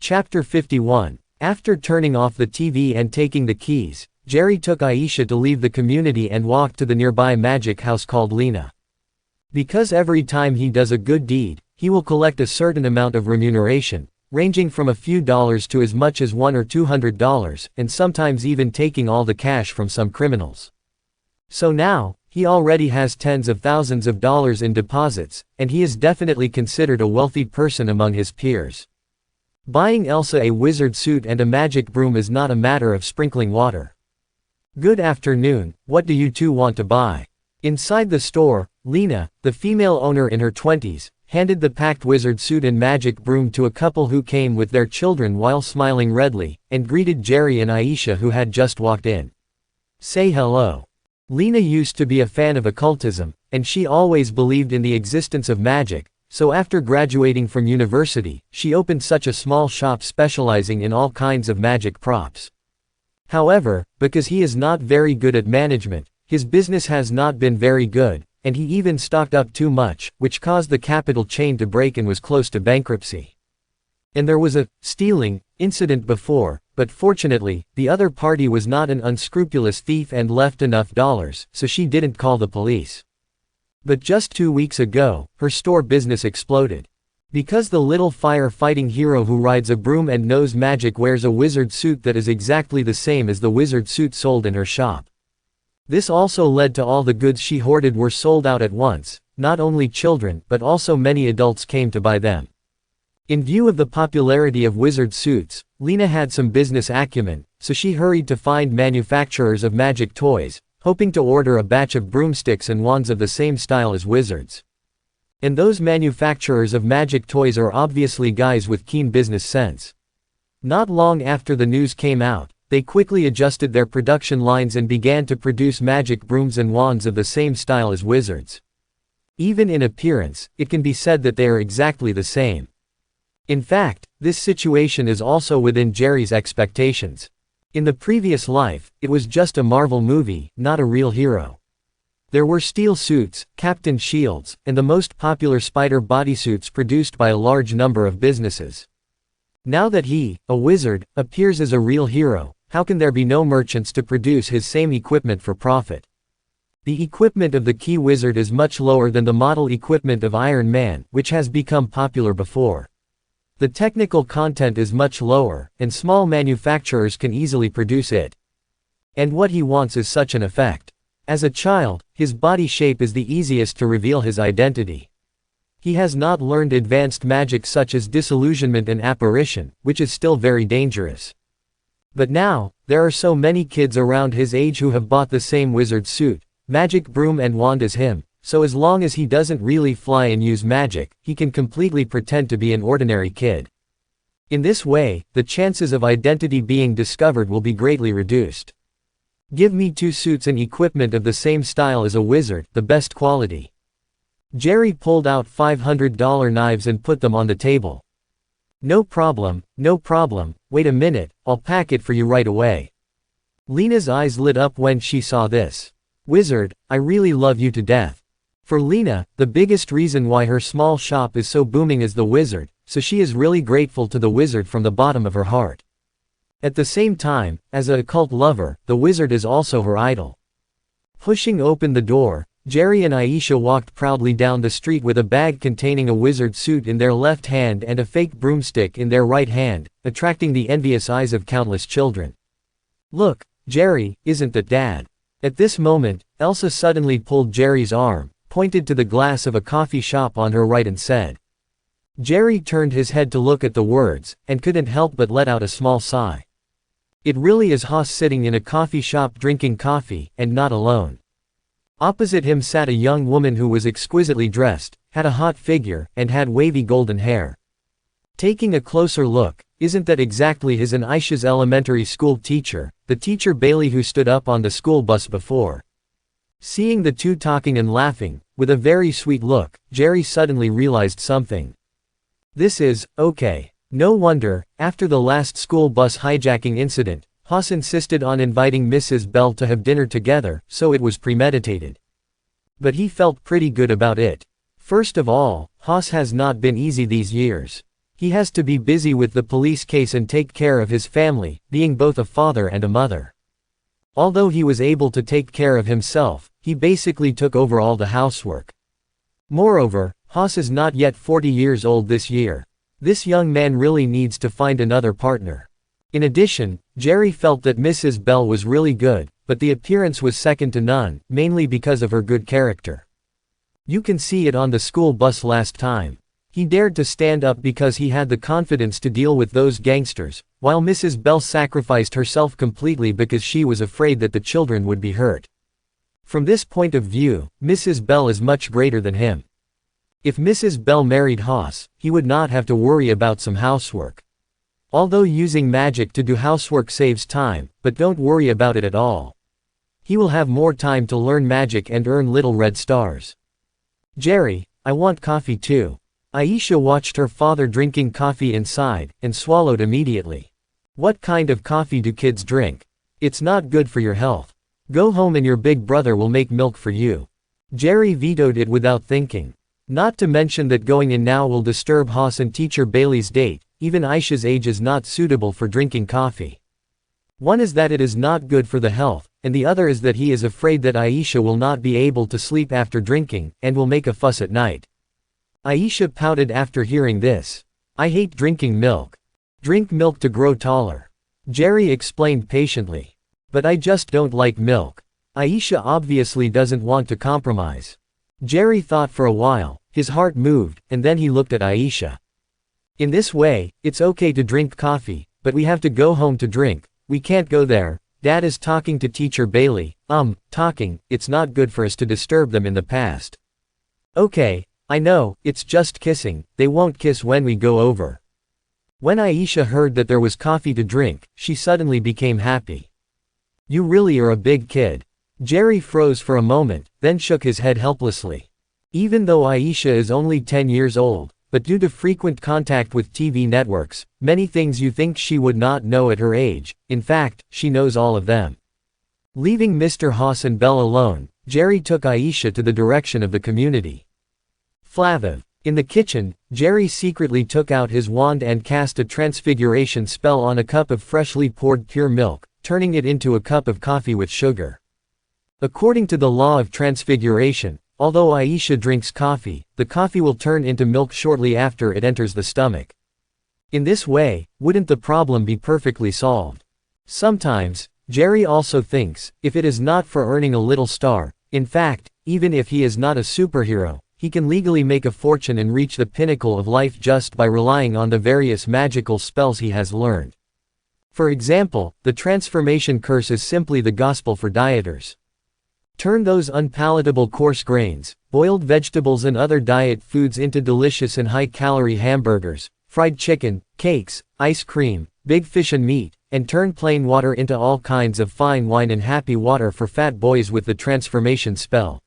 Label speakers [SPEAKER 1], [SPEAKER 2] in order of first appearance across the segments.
[SPEAKER 1] Chapter 51. After turning off the TV and taking the keys, Jerry took Aisha to leave the community and walked to the nearby magic house called Lena. Because every time he does a good deed, he will collect a certain amount of remuneration, ranging from a few dollars to as much as $100 or $200, and sometimes even taking all the cash from some criminals. So now, he already has tens of thousands of dollars in deposits, and he is definitely considered a wealthy person among his peers. Buying Elsa a wizard suit and a magic broom is not a matter of sprinkling water. Good afternoon, what do you two want to buy? Inside the store, Lena, the female owner in her 20s, handed the packed wizard suit and magic broom to a couple who came with their children while smiling redly, and greeted Jerry and Aisha who had just walked in. Say hello. Lena used to be a fan of occultism, and she always believed in the existence of magic, so after graduating from university, she opened such a small shop specializing in all kinds of magic props. However, because he is not very good at management, his business has not been very good, and he even stocked up too much, which caused the capital chain to break and was close to bankruptcy. And there was a stealing incident before, but fortunately, the other party was not an unscrupulous thief and left enough dollars, so she didn't call the police. But just 2 weeks ago, her store business exploded. Because the little fire-fighting hero who rides a broom and knows magic wears a wizard suit that is exactly the same as the wizard suit sold in her shop. This also led to all the goods she hoarded were sold out at once. Not only children, but also many adults came to buy them. In view of the popularity of wizard suits, Lena had some business acumen, so she hurried to find manufacturers of magic toys, hoping to order a batch of broomsticks and wands of the same style as wizards. And those manufacturers of magic toys are obviously guys with keen business sense. Not long after the news came out, they quickly adjusted their production lines and began to produce magic brooms and wands of the same style as wizards. Even in appearance, it can be said that they are exactly the same. In fact, this situation is also within Jerry's expectations. In the previous life, it was just a Marvel movie, not a real hero. There were steel suits, Captain Shields, and the most popular spider bodysuits produced by a large number of businesses. Now that he, a wizard, appears as a real hero, how can there be no merchants to produce his same equipment for profit? The equipment of the Key Wizard is much lower than the model equipment of Iron Man, which has become popular before. The technical content is much lower, and small manufacturers can easily produce it. And what he wants is such an effect. As a child, his body shape is the easiest to reveal his identity. He has not learned advanced magic such as disillusionment and apparition, which is still very dangerous. But now, there are so many kids around his age who have bought the same wizard suit, magic broom and wand as him, so as long as he doesn't really fly and use magic, he can completely pretend to be an ordinary kid. In this way, the chances of identity being discovered will be greatly reduced. Give me 2 suits and equipment of the same style as a wizard, the best quality. Jerry pulled out $500 knives and put them on the table. No problem, wait a minute, I'll pack it for you right away. Lena's eyes lit up when she saw this. Wizard, I really love you to death. For Lena, the biggest reason why her small shop is so booming is the wizard, so she is really grateful to the wizard from the bottom of her heart. At the same time, as an occult lover, the wizard is also her idol. Pushing open the door, Jerry and Aisha walked proudly down the street with a bag containing a wizard suit in their left hand and a fake broomstick in their right hand, attracting the envious eyes of countless children. Look, Jerry, isn't that Dad? At this moment, Elsa suddenly pulled Jerry's arm, pointed to the glass of a coffee shop on her right and said. Jerry turned his head to look at the words, and couldn't help but let out a small sigh. It really is Haas sitting in a coffee shop drinking coffee, and not alone. Opposite him sat a young woman who was exquisitely dressed, had a hot figure, and had wavy golden hair. Taking a closer look, isn't that exactly his and Aisha's elementary school teacher, the teacher Bailey who stood up on the school bus before? Seeing the two talking and laughing, with a very sweet look, Jerry suddenly realized something. This is, okay. No wonder, after the last school bus hijacking incident, Haas insisted on inviting Mrs. Bell to have dinner together, so it was premeditated. But he felt pretty good about it. First of all, Haas has not been easy these years. He has to be busy with the police case and take care of his family, being both a father and a mother. Although he was able to take care of himself, he basically took over all the housework. Moreover, Haas is not yet 40 years old this year. This young man really needs to find another partner. In addition, Jerry felt that Mrs. Bell was really good, but the appearance was second to none, mainly because of her good character. You can see it on the school bus last time. He dared to stand up because he had the confidence to deal with those gangsters, while Mrs. Bell sacrificed herself completely because she was afraid that the children would be hurt. From this point of view, Mrs. Bell is much greater than him. If Mrs. Bell married Haas, he would not have to worry about some housework. Although using magic to do housework saves time, but don't worry about it at all. He will have more time to learn magic and earn little red stars. Jerry, I want coffee too. Aisha watched her father drinking coffee inside, and swallowed immediately. What kind of coffee do kids drink? It's not good for your health. Go home and your big brother will make milk for you. Jerry vetoed it without thinking. Not to mention that going in now will disturb Haas and teacher Bailey's date. Even Aisha's age is not suitable for drinking coffee. One is that it is not good for the health, and the other is that he is afraid that Aisha will not be able to sleep after drinking, and will make a fuss at night. Aisha pouted after hearing this. I hate drinking milk. Drink milk to grow taller. Jerry explained patiently. But I just don't like milk. Aisha obviously doesn't want to compromise. Jerry thought for a while, his heart moved, and then he looked at Aisha. In this way, it's okay to drink coffee, but we have to go home to drink. We can't go there. Dad is talking to teacher Bailey. Talking, it's not good for us to disturb them in the past. Okay, I know, it's just kissing, they won't kiss when we go over. When Aisha heard that there was coffee to drink, she suddenly became happy. You really are a big kid. Jerry froze for a moment, then shook his head helplessly. Even though Aisha is only 10 years old, but due to frequent contact with TV networks, many things you think she would not know at her age, in fact, she knows all of them. Leaving Mr. Haas and Bell alone, Jerry took Aisha to the direction of the community. Flaviv. In the kitchen, Jerry secretly took out his wand and cast a transfiguration spell on a cup of freshly poured pure milk, turning it into a cup of coffee with sugar. According to the law of transfiguration, although Aisha drinks coffee, the coffee will turn into milk shortly after it enters the stomach. In this way, wouldn't the problem be perfectly solved? Sometimes, Jerry also thinks, if it is not for earning a little star, in fact, even if he is not a superhero, he can legally make a fortune and reach the pinnacle of life just by relying on the various magical spells he has learned. For example, the transformation curse is simply the gospel for dieters. Turn those unpalatable coarse grains, boiled vegetables and other diet foods into delicious and high-calorie hamburgers, fried chicken, cakes, ice cream, big fish and meat, and turn plain water into all kinds of fine wine and happy water for fat boys with the transformation spell.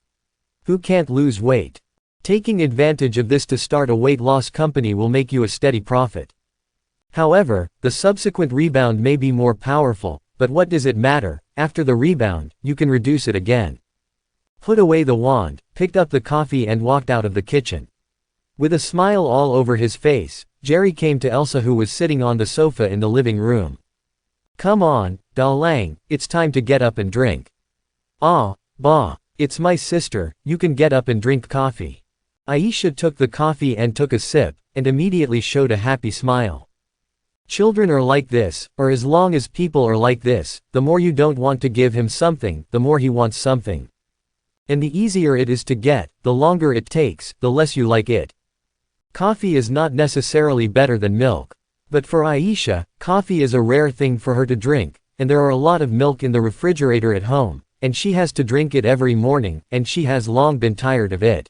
[SPEAKER 1] Who can't lose weight? Taking advantage of this to start a weight loss company will make you a steady profit. However, the subsequent rebound may be more powerful, but what does it matter? After the rebound, you can reduce it again. Put away the wand, picked up the coffee and walked out of the kitchen. With a smile all over his face, Jerry came to Elsa who was sitting on the sofa in the living room. Come on, darling, it's time to get up and drink. Ah, bah, it's my sister, you can get up and drink coffee. Aisha took the coffee and took a sip, and immediately showed a happy smile. Children are like this, or as long as people are like this, the more you don't want to give him something, the more he wants something. And the easier it is to get, the longer it takes, the less you like it. Coffee is not necessarily better than milk. But for Aisha, coffee is a rare thing for her to drink, and there are a lot of milk in the refrigerator at home, and she has to drink it every morning, and she has long been tired of it.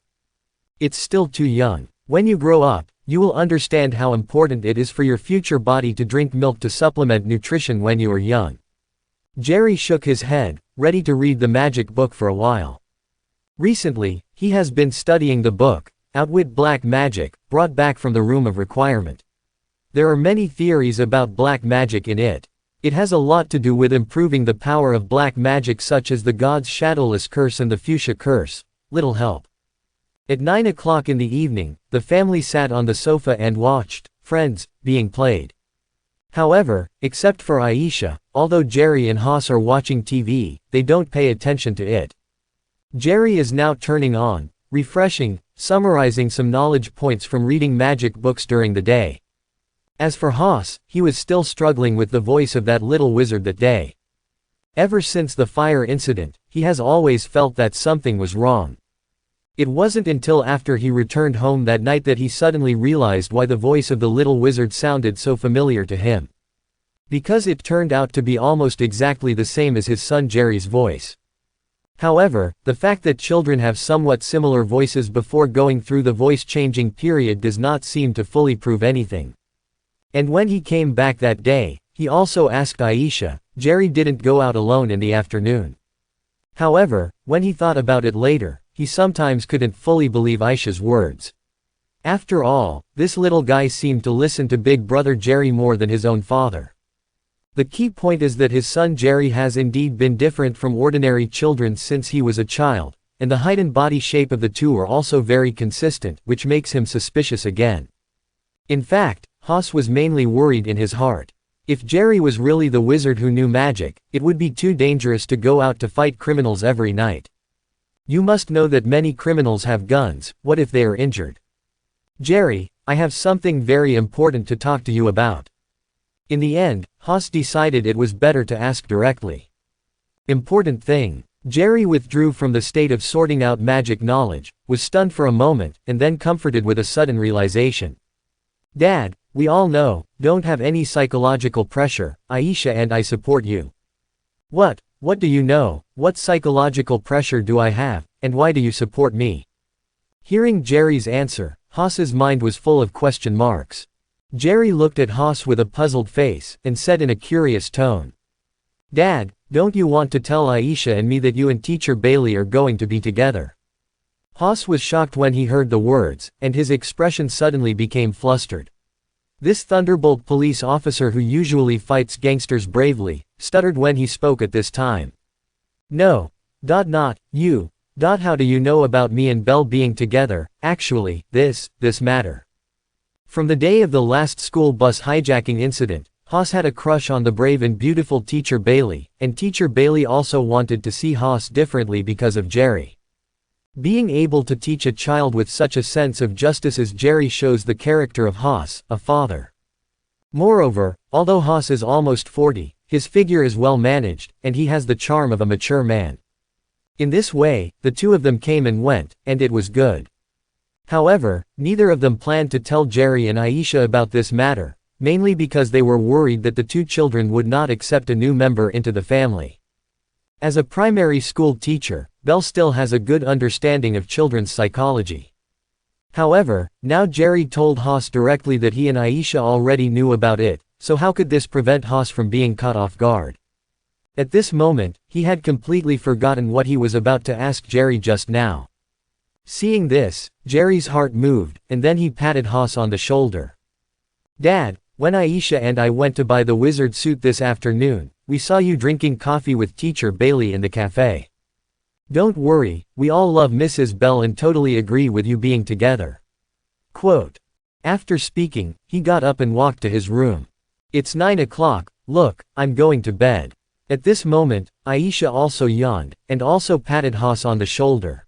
[SPEAKER 1] It's still too young. When you grow up, you will understand how important it is for your future body to drink milk to supplement nutrition when you are young. Jerry shook his head, ready to read the magic book for a while. Recently, he has been studying the book, Outwit Black Magic, brought back from the Room of Requirement. There are many theories about black magic in it. It has a lot to do with improving the power of black magic such as the God's Shadowless Curse and the Fuchsia Curse. Little help. At 9 o'clock in the evening, the family sat on the sofa and watched, friends, being played. However, except for Aisha, although Jerry and Haas are watching TV, they don't pay attention to it. Jerry is now turning on, refreshing, summarizing some knowledge points from reading magic books during the day. As for Haas, he was still struggling with the voice of that little wizard that day. Ever since the fire incident, he has always felt that something was wrong. It wasn't until after he returned home that night that he suddenly realized why the voice of the little wizard sounded so familiar to him. Because it turned out to be almost exactly the same as his son Jerry's voice. However, the fact that children have somewhat similar voices before going through the voice-changing period does not seem to fully prove anything. And when he came back that day, he also asked Aisha. Jerry didn't go out alone in the afternoon. However, when he thought about it later, he sometimes couldn't fully believe Aisha's words. After all, this little guy seemed to listen to Big Brother Jerry more than his own father. The key point is that his son Jerry has indeed been different from ordinary children since he was a child, and the height and body shape of the two are also very consistent, which makes him suspicious again. In fact, Haas was mainly worried in his heart. If Jerry was really the wizard who knew magic, it would be too dangerous to go out to fight criminals every night. You must know that many criminals have guns. What if they are injured? Jerry, I have something very important to talk to you about. In the end, Haas decided it was better to ask directly. Important thing. Jerry withdrew from the state of sorting out magic knowledge, was stunned for a moment, and then comforted with a sudden realization. Dad, we all know, don't have any psychological pressure, Aisha and I support you. What do you know? What psychological pressure do I have, and why do you support me? Hearing Jerry's answer, Haas's mind was full of question marks. Jerry looked at Haas with a puzzled face, and said in a curious tone. Dad, don't you want to tell Aisha and me that you and Teacher Bailey are going to be together? Haas was shocked when he heard the words, and his expression suddenly became flustered. This Thunderbolt police officer who usually fights gangsters bravely, stuttered when he spoke at this time. No. Not you. How do you know about me and Belle being together? Actually, this matter. From the day of the last school bus hijacking incident, Haas had a crush on the brave and beautiful Teacher Bailey, and Teacher Bailey also wanted to see Haas differently because of Jerry. Being able to teach a child with such a sense of justice as Jerry shows the character of Haas, a father. Moreover, although Haas is almost 40, his figure is well managed, and he has the charm of a mature man. In this way, the two of them came and went, and it was good. However, neither of them planned to tell Jerry and Aisha about this matter, mainly because they were worried that the two children would not accept a new member into the family. As a primary school teacher, Belle still has a good understanding of children's psychology. However, now Jerry told Haas directly that he and Aisha already knew about it, so how could this prevent Haas from being caught off guard? At this moment, he had completely forgotten what he was about to ask Jerry just now. Seeing this, Jerry's heart moved, and then he patted Haas on the shoulder. Dad, when Aisha and I went to buy the wizard suit this afternoon, we saw you drinking coffee with Teacher Bailey in the cafe. Don't worry, we all love Mrs. Belle and totally agree with you being together. Quote. After speaking, he got up and walked to his room. It's 9 o'clock, look, I'm going to bed. At this moment, Aisha also yawned, and also patted Haas on the shoulder.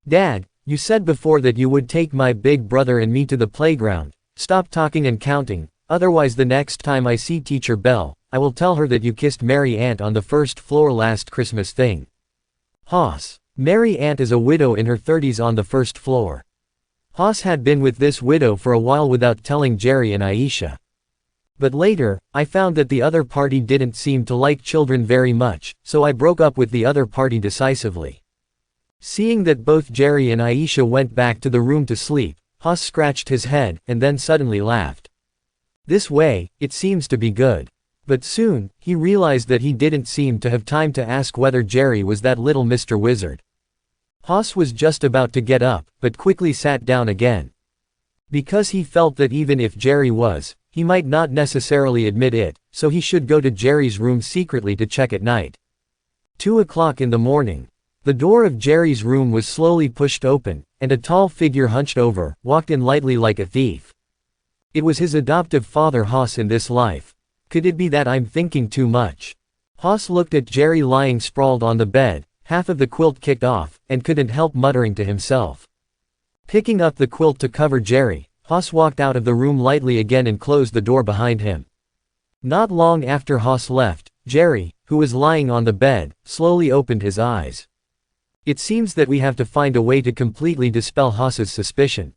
[SPEAKER 1] Dad, you said before that you would take my big brother and me to the playground. Stop talking and counting, otherwise the next time I see Teacher Belle, I will tell her that you kissed Mary Aunt on the first floor last Christmas thing. Haas. Mary Aunt is a widow in her 30s on the first floor. Haas had been with this widow for a while without telling Jerry and Aisha. But later, I found that the other party didn't seem to like children very much, so I broke up with the other party decisively. Seeing that both Jerry and Aisha went back to the room to sleep, Haas scratched his head, and then suddenly laughed. This way, it seems to be good. But soon, he realized that he didn't seem to have time to ask whether Jerry was that little Mr. Wizard. Haas was just about to get up, but quickly sat down again. Because he felt that even if Jerry was, he might not necessarily admit it, so he should go to Jerry's room secretly to check at night. 2 o'clock in the morning. The door of Jerry's room was slowly pushed open, and a tall figure hunched over, walked in lightly like a thief. It was his adoptive father Haas in this life. Could it be that I'm thinking too much? Haas looked at Jerry lying sprawled on the bed, half of the quilt kicked off, and couldn't help muttering to himself. Picking up the quilt to cover Jerry, Haas walked out of the room lightly again and closed the door behind him. Not long after Haas left, Jerry, who was lying on the bed, slowly opened his eyes. It seems that we have to find a way to completely dispel Haas's suspicion.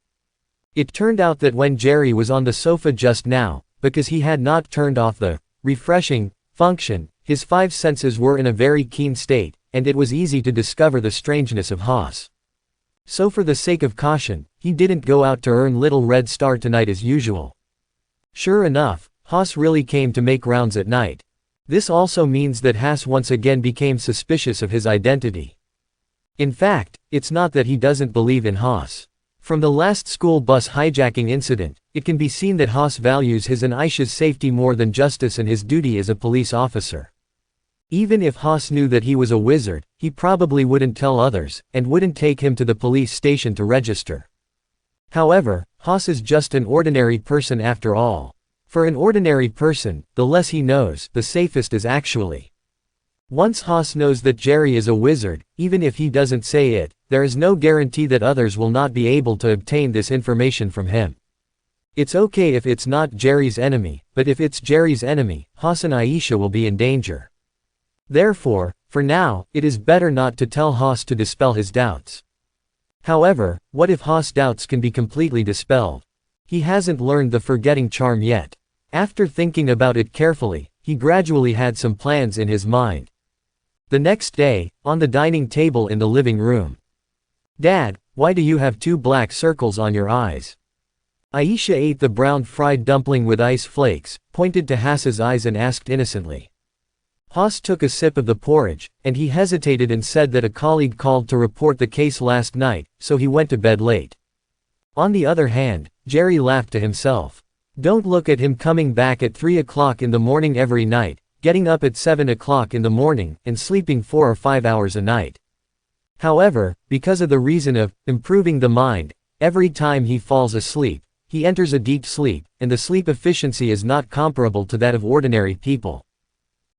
[SPEAKER 1] It turned out that when Jerry was on the sofa just now, because he had not turned off the refreshing function, his five senses were in a very keen state, and it was easy to discover the strangeness of Haas. So for the sake of caution, he didn't go out to earn Little Red Star tonight as usual. Sure enough, Haas really came to make rounds at night. This also means that Haas once again became suspicious of his identity. In fact, it's not that he doesn't believe in Haas. From the last school bus hijacking incident, it can be seen that Haas values his and Aisha's safety more than justice and his duty as a police officer. Even if Haas knew that he was a wizard, he probably wouldn't tell others, and wouldn't take him to the police station to register. However, Haas is just an ordinary person after all. For an ordinary person, the less he knows, the safest is actually. Once Haas knows that Jerry is a wizard, even if he doesn't say it, there is no guarantee that others will not be able to obtain this information from him. It's okay if it's not Jerry's enemy, but if it's Jerry's enemy, Haas and Aisha will be in danger. Therefore, for now, it is better not to tell Haas to dispel his doubts. However, what if Haas' doubts can be completely dispelled? He hasn't learned the forgetting charm yet. After thinking about it carefully, he gradually had some plans in his mind. The next day, on the dining table in the living room. "Dad, why do you have two black circles on your eyes?" Aisha ate the brown fried dumpling with ice flakes, pointed to Haas's eyes and asked innocently. Haas took a sip of the porridge, and he hesitated and said that a colleague called to report the case last night, so he went to bed late. On the other hand, Jerry laughed to himself. Don't look at him coming back at 3 o'clock in the morning every night, getting up at 7 o'clock in the morning, and sleeping 4 or 5 hours a night. However, because of the reason of improving the mind, every time he falls asleep, he enters a deep sleep, and the sleep efficiency is not comparable to that of ordinary people.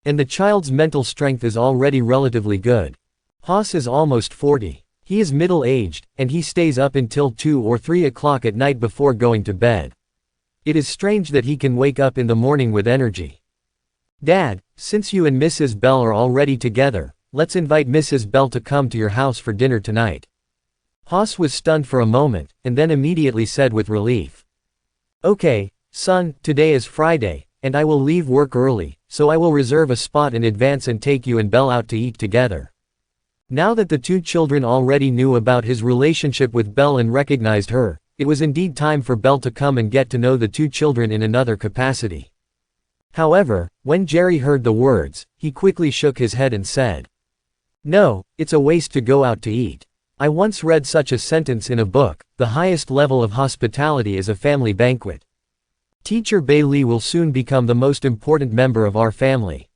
[SPEAKER 1] And the child's mental strength is already relatively good. Haas is almost 40. He is middle-aged, and he stays up until 2 or 3 o'clock at night before going to bed. It is strange that he can wake up in the morning with energy. "Dad, since you and Mrs. Bell are already together, let's invite Mrs. Bell to come to your house for dinner tonight." Haas was stunned for a moment, and then immediately said with relief. "Okay, son, today is Friday, and I will leave work early, so I will reserve a spot in advance and take you and Belle out to eat together." Now that the two children already knew about his relationship with Belle and recognized her, it was indeed time for Belle to come and get to know the two children in another capacity. However, when Jerry heard the words, he quickly shook his head and said, "No, it's a waste to go out to eat. I once read such a sentence in a book, the highest level of hospitality is a family banquet. Teacher Bailey will soon become the most important member of our family.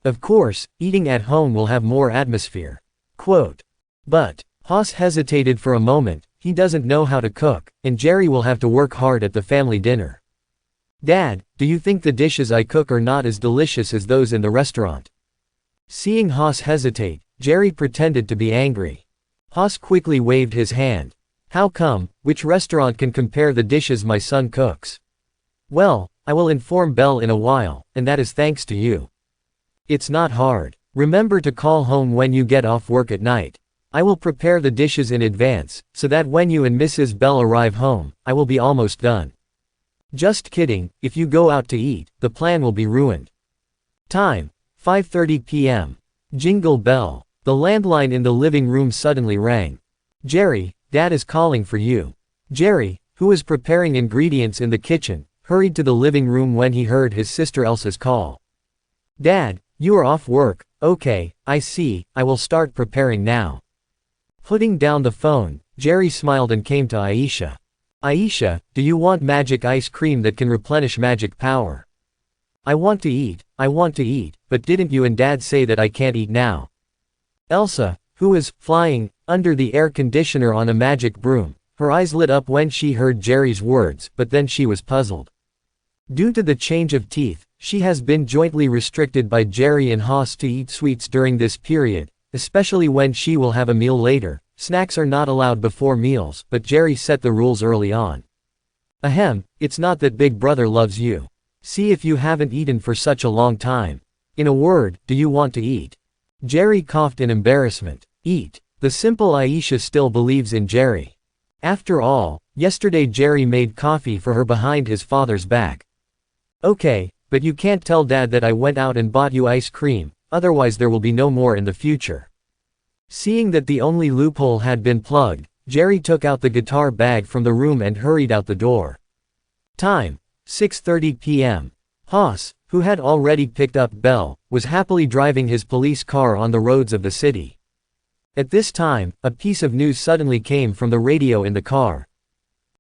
[SPEAKER 1] Of course, eating at home will have more atmosphere." Quote. But Haas hesitated for a moment. He doesn't know how to cook, and Jerry will have to work hard at the family dinner. "Dad, do you think the dishes I cook are not as delicious as those in the restaurant?" Seeing Haas hesitate, Jerry pretended to be angry. Haas quickly waved his hand. "How come? Which restaurant can compare the dishes my son cooks?" "Well, I will inform Belle in a while, and that is thanks to you. It's not hard. Remember to call home when you get off work at night. I will prepare the dishes in advance, so that when you and Mrs. Bell arrive home, I will be almost done. Just kidding, if you go out to eat, the plan will be ruined." Time: 5:30 p.m. Jingle bell. The landline in the living room suddenly rang. "Jerry, Dad is calling for you." Jerry, who was preparing ingredients in the kitchen, hurried to the living room when he heard his sister Elsa's call. "Dad, you are off work. Okay, I see, I will start preparing now." Putting down the phone, Jerry smiled and came to Aisha. "Aisha, do you want magic ice cream that can replenish magic power?" I want to eat, but didn't you and Dad say that I can't eat now?" Elsa, who was flying under the air conditioner on a magic broom, Her eyes lit up when she heard Jerry's words, but then she was puzzled. Due to the change of teeth, she has been jointly restricted by Jerry and Haas to eat sweets during this period, especially when she will have a meal later. Snacks are not allowed before meals, but Jerry set the rules early on. Ahem, it's not that Big Brother loves you. See if you haven't eaten for such a long time. In a word, do you want to eat? Jerry coughed in embarrassment. Eat. The simple Aisha still believes in Jerry. After all, yesterday Jerry made coffee for her behind his father's back. Okay, but you can't tell Dad that I went out and bought you ice cream, otherwise there will be no more in the future. Seeing that the only loophole had been plugged, Jerry took out the guitar bag from the room and hurried out the door. Time: 6:30 p.m. Haas, who had already picked up Belle, was happily driving his police car on the roads of the city. At this time, a piece of news suddenly came from the radio in the car.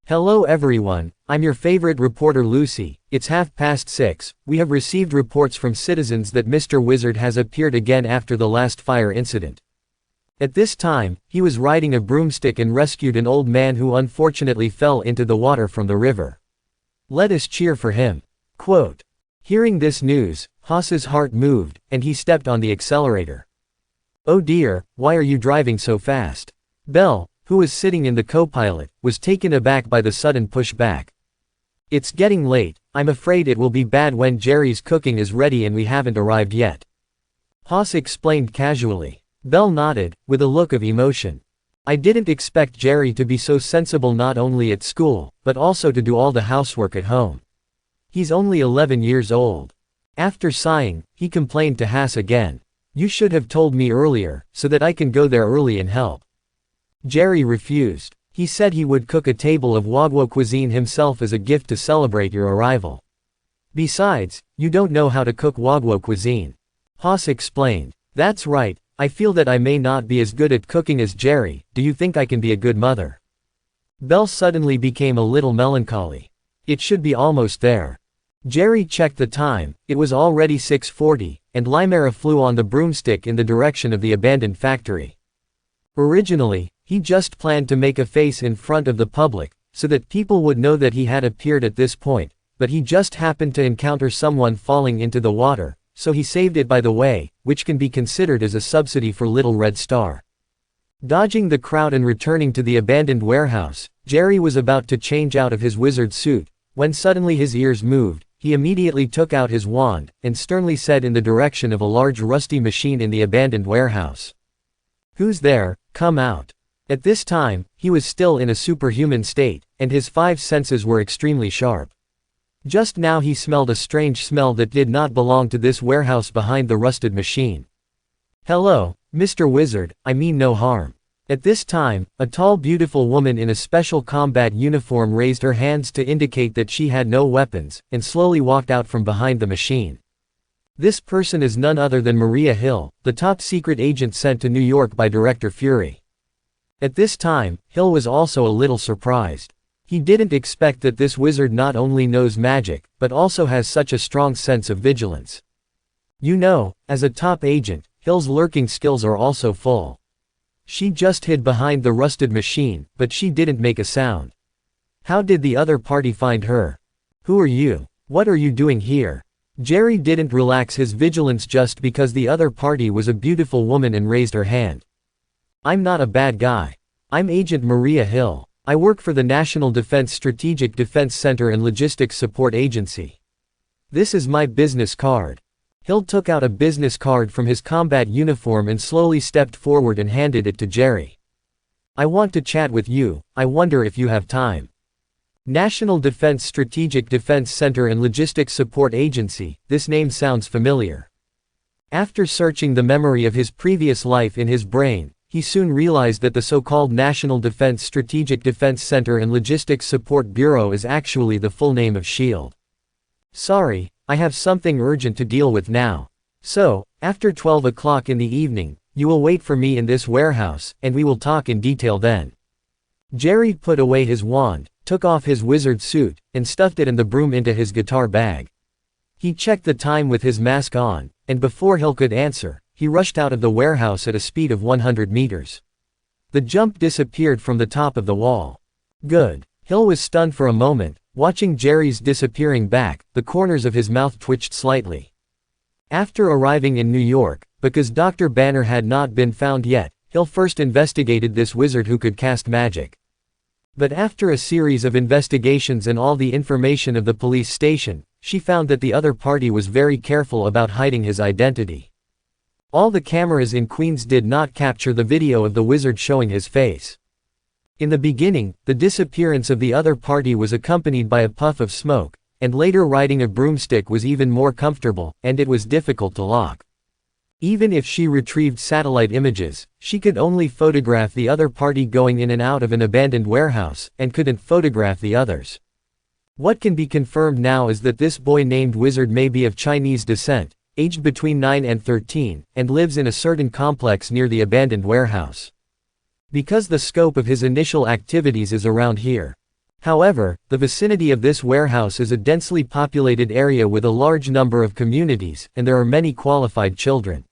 [SPEAKER 1] Hello everyone, I'm your favorite reporter Lucy. It's 6:30. We have received reports from citizens that Mr. Wizard has appeared again after the last fire incident. At this time, he was riding a broomstick and rescued an old man who unfortunately fell into the water from the river. Let us cheer for him. Quote. Hearing this news, Haas's heart moved, and he stepped on the accelerator. Oh dear, why are you driving so fast? Belle, who was sitting in the co-pilot, was taken aback by the sudden pushback. It's getting late, I'm afraid it will be bad when Jerry's cooking is ready and we haven't arrived yet. Haas explained casually. Belle nodded, with a look of emotion. I didn't expect Jerry to be so sensible not only at school, but also to do all the housework at home. He's only 11 years old. After sighing, he complained to Haas again. You should have told me earlier, so that I can go there early and help. Jerry refused. He said he would cook a table of Wagyu cuisine himself as a gift to celebrate your arrival. Besides, you don't know how to cook Wagyu cuisine. Haas explained. That's right. I feel that I may not be as good at cooking as Jerry. Do you think I can be a good mother? Belle suddenly became a little melancholy. It should be almost there. Jerry checked the time, it was already 6:40, and Limera flew on the broomstick in the direction of the abandoned factory. Originally, he just planned to make a face in front of the public, so that people would know that he had appeared at this point, but he just happened to encounter someone falling into the water, so he saved it by the way, which can be considered as a subsidy for Little Red Star. Dodging the crowd and returning to the abandoned warehouse, Jerry was about to change out of his wizard suit, when suddenly his ears moved. He immediately took out his wand, and sternly said in the direction of a large rusty machine in the abandoned warehouse. Who's there? Come out. At this time, he was still in a superhuman state, and his 5 senses were extremely sharp. Just now he smelled a strange smell that did not belong to this warehouse behind the rusted machine. Hello, Mr. Wizard, I mean no harm. At this time, a tall beautiful woman in a special combat uniform raised her hands to indicate that she had no weapons, and slowly walked out from behind the machine. This person is none other than Maria Hill, the top secret agent sent to New York by Director Fury. At this time, Hill was also a little surprised. He didn't expect that this wizard not only knows magic, but also has such a strong sense of vigilance. You know, as a top agent, Hill's lurking skills are also full. She just hid behind the rusted machine, but she didn't make a sound. How did the other party find her? Who are you? What are you doing here? Jerry didn't relax his vigilance just because the other party was a beautiful woman and raised her hand. I'm not a bad guy. I'm Agent Maria Hill. I work for the National Defense Strategic Defense Center and Logistics Support Agency. This is my business card. Hill took out a business card from his combat uniform and slowly stepped forward and handed it to Jerry. I want to chat with you, I wonder if you have time. National Defense Strategic Defense Center and Logistics Support Agency, this name sounds familiar. After searching the memory of his previous life in his brain, he soon realized that the so-called National Defense Strategic Defense Center and Logistics Support Bureau is actually the full name of S.H.I.E.L.D. Sorry, I have something urgent to deal with now. So, after 12 o'clock in the evening, you will wait for me in this warehouse, and we will talk in detail then. Jerry put away his wand, took off his wizard suit, and stuffed it and the broom into his guitar bag. He checked the time with his mask on, and before Hill could answer, he rushed out of the warehouse at a speed of 100 meters. The jump disappeared from the top of the wall. Good. Hill was stunned for a moment, watching Jerry's disappearing back. The corners of his mouth twitched slightly. After arriving in New York, because Dr. Banner had not been found yet, Hill first investigated this wizard who could cast magic. But after a series of investigations and all the information of the police station, she found that the other party was very careful about hiding his identity. All the cameras in Queens did not capture the video of the wizard showing his face. In the beginning, the disappearance of the other party was accompanied by a puff of smoke, and later riding a broomstick was even more comfortable, and it was difficult to lock. Even if she retrieved satellite images, she could only photograph the other party going in and out of an abandoned warehouse, and couldn't photograph the others. What can be confirmed now is that this boy named Wizard may be of Chinese descent, aged between 9 and 13, and lives in a certain complex near the abandoned warehouse. Because the scope of his initial activities is around here. However, the vicinity of this warehouse is a densely populated area with a large number of communities, and there are many qualified children.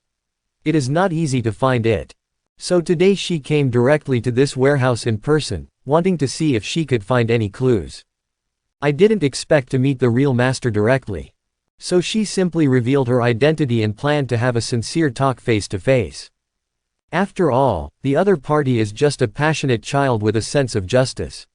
[SPEAKER 1] It is not easy to find it. So today she came directly to this warehouse in person, wanting to see if she could find any clues. I didn't expect to meet the real master directly. So she simply revealed her identity and planned to have a sincere talk face to face. After all, the other party is just a passionate child with a sense of justice.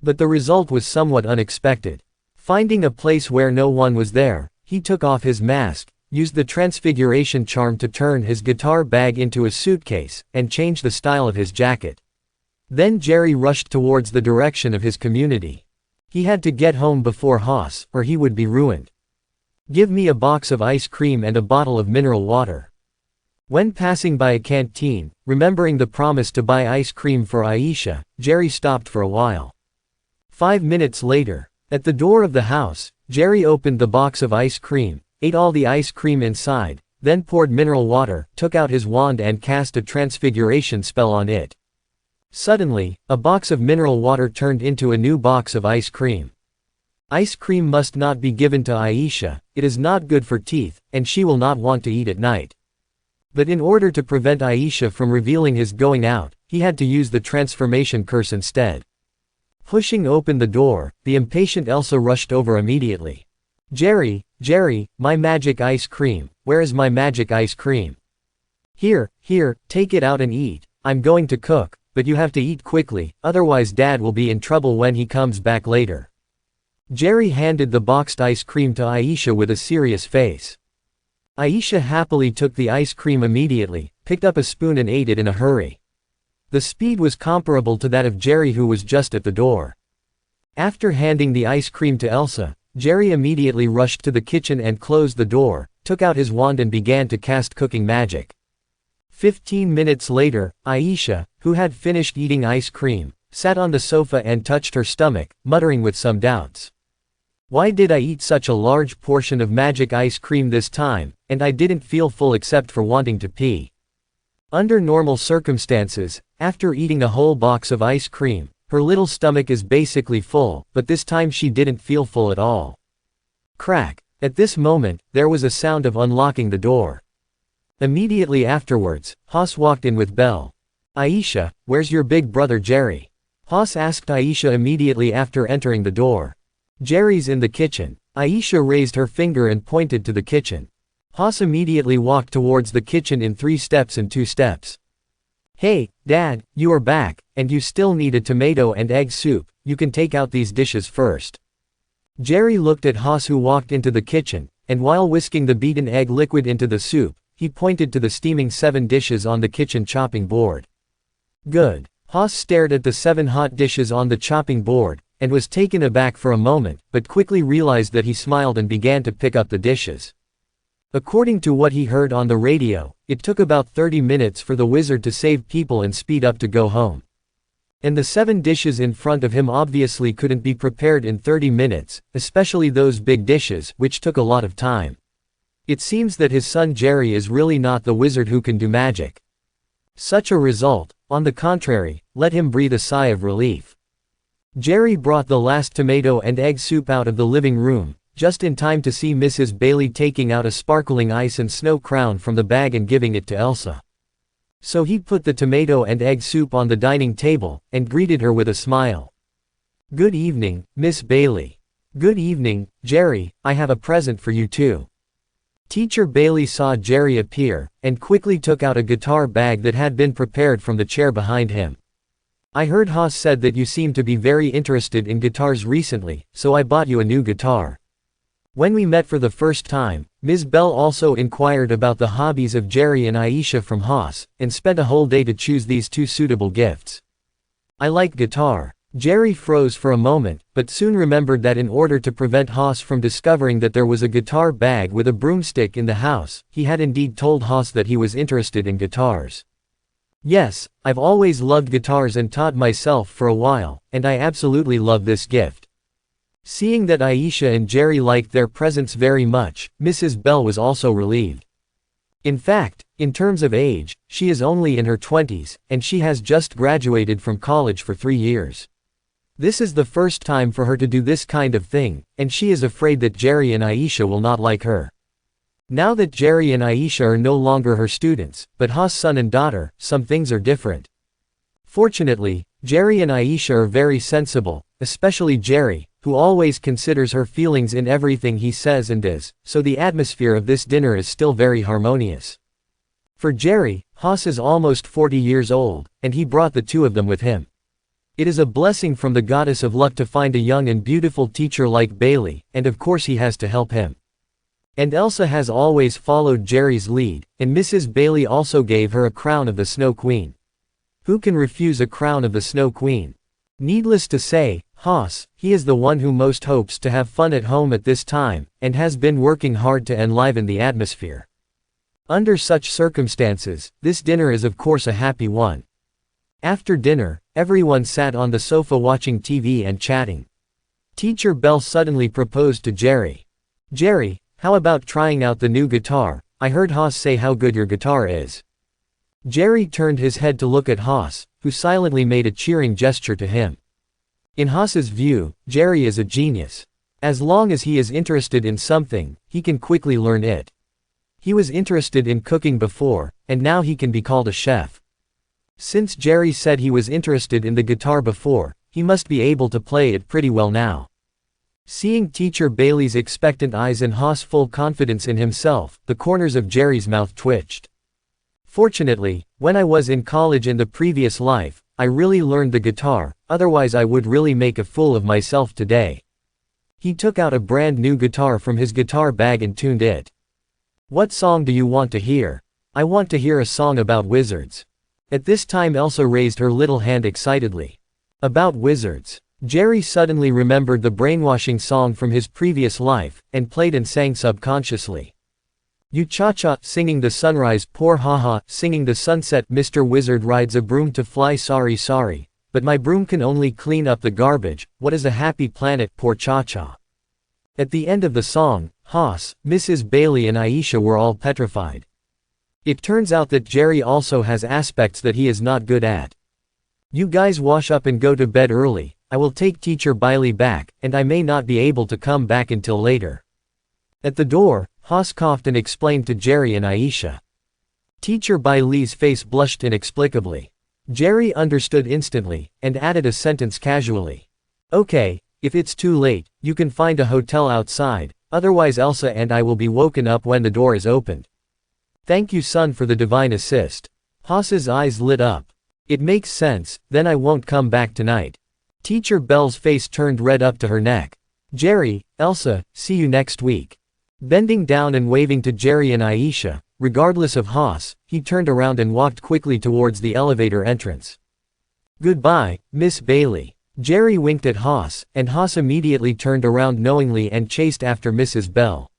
[SPEAKER 1] But the result was somewhat unexpected. Finding a place where no one was there, he took off his mask, used the transfiguration charm to turn his guitar bag into a suitcase, and change the style of his jacket. Then Jerry rushed towards the direction of his community. He had to get home before Haas, or he would be ruined. Give me a box of ice cream and a bottle of mineral water. When passing by a canteen, remembering the promise to buy ice cream for Aisha, Jerry stopped for a while. 5 minutes later, at the door of the house, Jerry opened the box of ice cream, ate all the ice cream inside, then poured mineral water, took out his wand and cast a transfiguration spell on it. Suddenly, a box of mineral water turned into a new box of ice cream. Ice cream must not be given to Aisha, it is not good for teeth, and she will not want to eat at night. But in order to prevent Aisha from revealing his going out, he had to use the transformation curse instead. Pushing open the door, the impatient Elsa rushed over immediately. Jerry, my magic ice cream, where is my magic ice cream? Here, take it out and eat, I'm going to cook, but you have to eat quickly, otherwise Dad will be in trouble when he comes back later. Jerry handed the boxed ice cream to Aisha with a serious face. Aisha happily took the ice cream immediately, picked up a spoon and ate it in a hurry. The speed was comparable to that of Jerry, who was just at the door. After handing the ice cream to Elsa, Jerry immediately rushed to the kitchen and closed the door, took out his wand and began to cast cooking magic. 15 minutes later, Aisha, who had finished eating ice cream, sat on the sofa and touched her stomach, muttering with some doubts. Why did I eat such a large portion of magic ice cream this time, and I didn't feel full except for wanting to pee? Under normal circumstances, after eating a whole box of ice cream, her little stomach is basically full, but this time she didn't feel full at all. Crack! At this moment, there was a sound of unlocking the door. Immediately afterwards, Haas walked in with Belle. Aisha, where's your big brother Jerry? Haas asked Aisha immediately after entering the door. Jerry's in the kitchen. Aisha raised her finger and pointed to the kitchen. Haas immediately walked towards the kitchen in 3 steps and 2 steps. Hey, Dad, you are back, and you still need a tomato and egg soup, you can take out these dishes first. Jerry looked at Haas, who walked into the kitchen, and while whisking the beaten egg liquid into the soup, he pointed to the steaming 7 dishes on the kitchen chopping board. Good. Haas stared at the 7 hot dishes on the chopping board, and was taken aback for a moment, but quickly realized that he smiled and began to pick up the dishes. According to what he heard on the radio, it took about 30 minutes for the wizard to save people and speed up to go home. And the 7 dishes in front of him obviously couldn't be prepared in 30 minutes, especially those big dishes, which took a lot of time. It seems that his son Jerry is really not the wizard who can do magic. Such a result, on the contrary, let him breathe a sigh of relief. Jerry brought the last tomato and egg soup out of the living room, just in time to see Mrs. Bailey taking out a sparkling ice and snow crown from the bag and giving it to Elsa. So he put the tomato and egg soup on the dining table, and greeted her with a smile. Good evening, Miss Bailey. Good evening, Jerry, I have a present for you too. Teacher Bailey saw Jerry appear, and quickly took out a guitar bag that had been prepared from the chair behind him. I heard Haas said that you seem to be very interested in guitars recently, so I bought you a new guitar. When we met for the first time, Ms. Bell also inquired about the hobbies of Jerry and Aisha from Haas, and spent a whole day to choose these two suitable gifts. I like guitar. Jerry froze for a moment, but soon remembered that in order to prevent Haas from discovering that there was a guitar bag with a broomstick in the house, he had indeed told Haas that he was interested in guitars. Yes, I've always loved guitars and taught myself for a while, and I absolutely love this gift. Seeing that Aisha and Jerry liked their presents very much, Mrs. Bell was also relieved. In fact, in terms of age, she is only in her 20s, and she has just graduated from college for 3 years. This is the first time for her to do this kind of thing, and she is afraid that Jerry and Aisha will not like her. Now that Jerry and Aisha are no longer her students, but Haas' son and daughter, some things are different. Fortunately, Jerry and Aisha are very sensible, especially Jerry, who always considers her feelings in everything he says and does, so the atmosphere of this dinner is still very harmonious. For Jerry, Haas is almost 40 years old, and he brought the two of them with him. It is a blessing from the goddess of luck to find a young and beautiful teacher like Bailey, and of course he has to help him. And Elsa has always followed Jerry's lead, and Mrs. Bailey also gave her a crown of the Snow Queen. Who can refuse a crown of the Snow Queen? Needless to say, Haas, he is the one who most hopes to have fun at home at this time, and has been working hard to enliven the atmosphere. Under such circumstances, this dinner is of course a happy one. After dinner, everyone sat on the sofa watching TV and chatting. Teacher Bell suddenly proposed to Jerry. Jerry, how about trying out the new guitar? I heard Haas say how good your guitar is. Jerry turned his head to look at Haas, who silently made a cheering gesture to him. In Haas's view, Jerry is a genius. As long as he is interested in something, he can quickly learn it. He was interested in cooking before, and now he can be called a chef. Since Jerry said he was interested in the guitar before, he must be able to play it pretty well now. Seeing Teacher Bailey's expectant eyes and Haas' full confidence in himself, the corners of Jerry's mouth twitched. Fortunately, when I was in college in the previous life, I really learned the guitar, otherwise I would really make a fool of myself today. He took out a brand new guitar from his guitar bag and tuned it. What song do you want to hear? I want to hear a song about wizards. At this time Elsa raised her little hand excitedly. About wizards. Jerry suddenly remembered the brainwashing song from his previous life, and played and sang subconsciously. You cha-cha, singing the sunrise, poor haha, singing the sunset, Mr. Wizard rides a broom to fly, sorry sorry, but my broom can only clean up the garbage, what is a happy planet, poor cha-cha. At the end of the song, Haas, Mrs. Bailey and Aisha were all petrified. It turns out that Jerry also has aspects that he is not good at. You guys wash up and go to bed early, I will take Teacher Bailey back, and I may not be able to come back until later. At the door, Haas coughed and explained to Jerry and Aisha. Teacher Bailey's face blushed inexplicably. Jerry understood instantly, and added a sentence casually. Okay, if it's too late, you can find a hotel outside, otherwise Elsa and I will be woken up when the door is opened. Thank you son for the divine assist. Haas's eyes lit up. It makes sense, then I won't come back tonight. Teacher Bell's face turned red up to her neck. Jerry, Elsa, see you next week. Bending down and waving to Jerry and Aisha, regardless of Haas, he turned around and walked quickly towards the elevator entrance. Goodbye, Miss Bailey. Jerry winked at Haas, and Haas immediately turned around knowingly and chased after Mrs. Bell.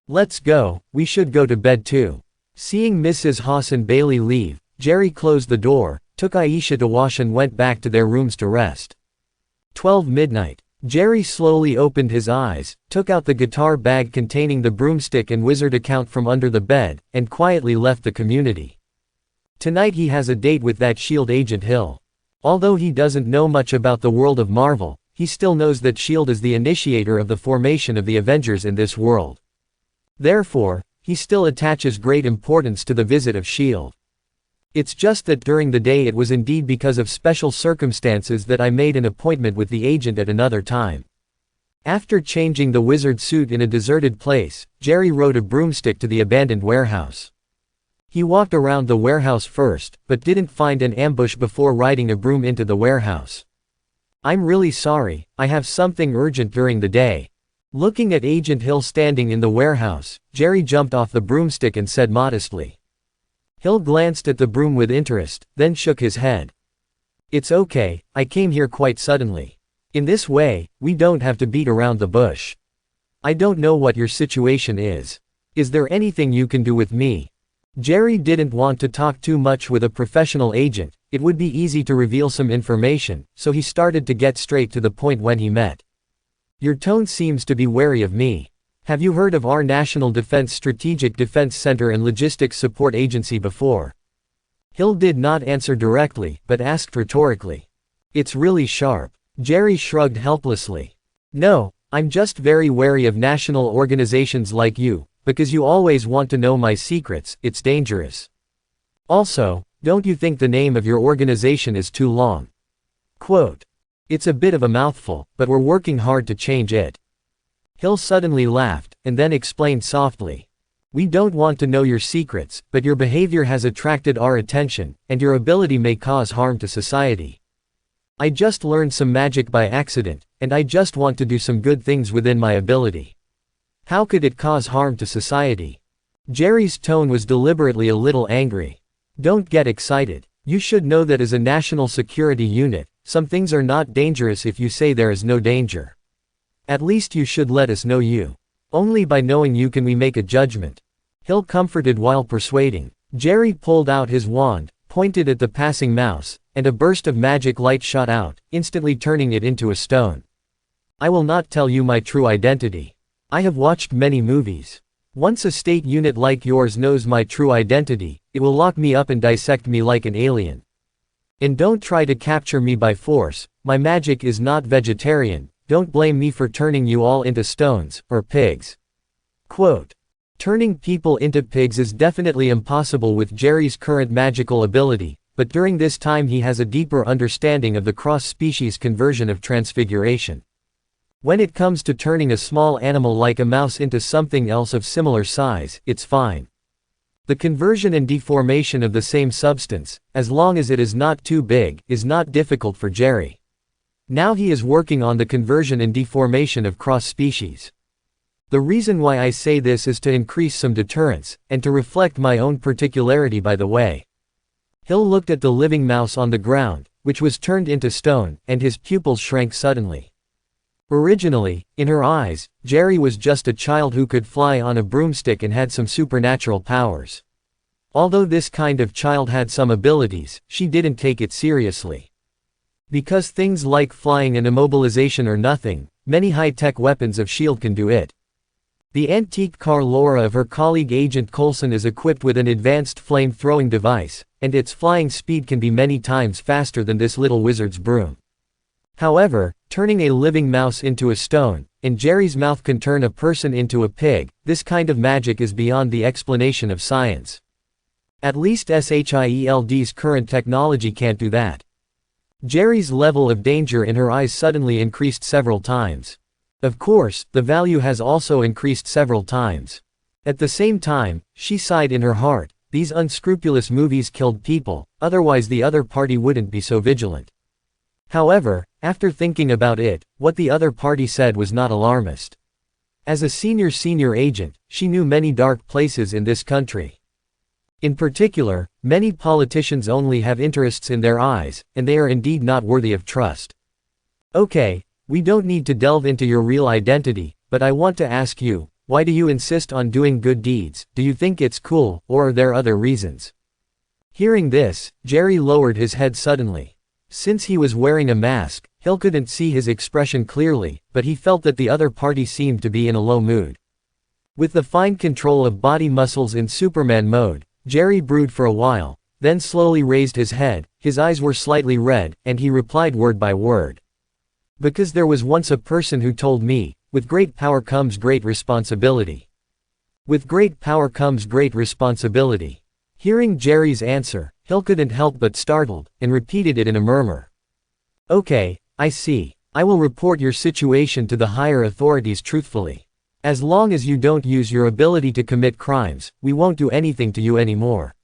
[SPEAKER 1] Let's go, we should go to bed too. Seeing Mrs. Haas and Bailey leave, Jerry closed the door, took Aisha to wash and went back to their rooms to rest. 12 midnight. Jerry slowly opened his eyes, took out the guitar bag containing the broomstick and wizard account from under the bed, and quietly left the community. Tonight he has a date with that S.H.I.E.L.D. agent Hill. Although he doesn't know much about the world of Marvel, he still knows that S.H.I.E.L.D. is the initiator of the formation of the Avengers in this world. Therefore, he still attaches great importance to the visit of S.H.I.E.L.D. It's just that during the day it was indeed because of special circumstances that I made an appointment with the agent at another time. After changing the wizard suit in a deserted place, Jerry rode a broomstick to the abandoned warehouse. He walked around the warehouse first, but didn't find an ambush before riding a broom into the warehouse. "I'm really sorry, I have something urgent during the day." Looking at Agent Hill standing in the warehouse, Jerry jumped off the broomstick and said modestly. Hill glanced at the broom with interest, then shook his head. "It's okay, I came here quite suddenly. In this way, we don't have to beat around the bush. I don't know what your situation is. Is there anything you can do with me?" Jerry didn't want to talk too much with a professional agent, it would be easy to reveal some information, so he started to get straight to the point when he met. "Your tone seems to be wary of me. Have you heard of our National Defense Strategic Defense Center and Logistics Support Agency before?" Hill did not answer directly, but asked rhetorically. "It's really sharp." Jerry shrugged helplessly. "No, I'm just very wary of national organizations like you, because you always want to know my secrets. It's dangerous. Also, don't you think the name of your organization is too long? Quote. It's a bit of a mouthful, but we're working hard to change it." Hill suddenly laughed, and then explained softly. "We don't want to know your secrets, but your behavior has attracted our attention, and your ability may cause harm to society. I just learned some magic by accident, and I just want to do some good things within my ability. How could it cause harm to society?" Jerry's tone was deliberately a little angry. "Don't get excited. You should know that as a national security unit, some things are not dangerous if you say there is no danger. At least you should let us know you. Only by knowing you can we make a judgment." Hill comforted while persuading. Jerry pulled out his wand, pointed at the passing mouse, and a burst of magic light shot out, instantly turning it into a stone. "I will not tell you my true identity. I have watched many movies. Once a state unit like yours knows my true identity, it will lock me up and dissect me like an alien. And don't try to capture me by force, my magic is not vegetarian, don't blame me for turning you all into stones, or pigs." Quote. Turning people into pigs is definitely impossible with Jerry's current magical ability, but during this time he has a deeper understanding of the cross-species conversion of transfiguration. When it comes to turning a small animal like a mouse into something else of similar size, it's fine. The conversion and deformation of the same substance, as long as it is not too big, is not difficult for Jerry. Now he is working on the conversion and deformation of cross-species. The reason why I say this is to increase some deterrence, and to reflect my own particularity by the way. Hill looked at the living mouse on the ground, which was turned into stone, and his pupils shrank suddenly. Originally, in her eyes, Jerry was just a child who could fly on a broomstick and had some supernatural powers. Although this kind of child had some abilities, she didn't take it seriously. Because things like flying and immobilization are nothing, many high-tech weapons of S.H.I.E.L.D. can do it. The antique car Laura of her colleague Agent Coulson is equipped with an advanced flame-throwing device, and its flying speed can be many times faster than this little wizard's broom. However, turning a living mouse into a stone, and Jerry's mouth can turn a person into a pig, this kind of magic is beyond the explanation of science. At least S.H.I.E.L.D.'s current technology can't do that. Jerry's level of danger in her eyes suddenly increased several times. Of course, the value has also increased several times. At the same time, she sighed in her heart, these unscrupulous movies killed people, otherwise the other party wouldn't be so vigilant. However, after thinking about it, what the other party said was not alarmist. As a senior agent, she knew many dark places in this country. In particular, many politicians only have interests in their eyes, and they are indeed not worthy of trust. Okay, we don't need to delve into your real identity, but I want to ask you, why do you insist on doing good deeds? Do you think it's cool, or are there other reasons? Hearing this, Jerry lowered his head suddenly. Since he was wearing a mask, Hill couldn't see his expression clearly, but he felt that the other party seemed to be in a low mood. With the fine control of body muscles in Superman mode, Jerry brewed for a while, then slowly raised his head, his eyes were slightly red, and he replied word by word. Because there was once a person who told me, with great power comes great responsibility. With great power comes great responsibility. Hearing Jerry's answer, Hill couldn't help but startled, and repeated it in a murmur. Okay, I see. I will report your situation to the higher authorities truthfully. As long as you don't use your ability to commit crimes, we won't do anything to you anymore.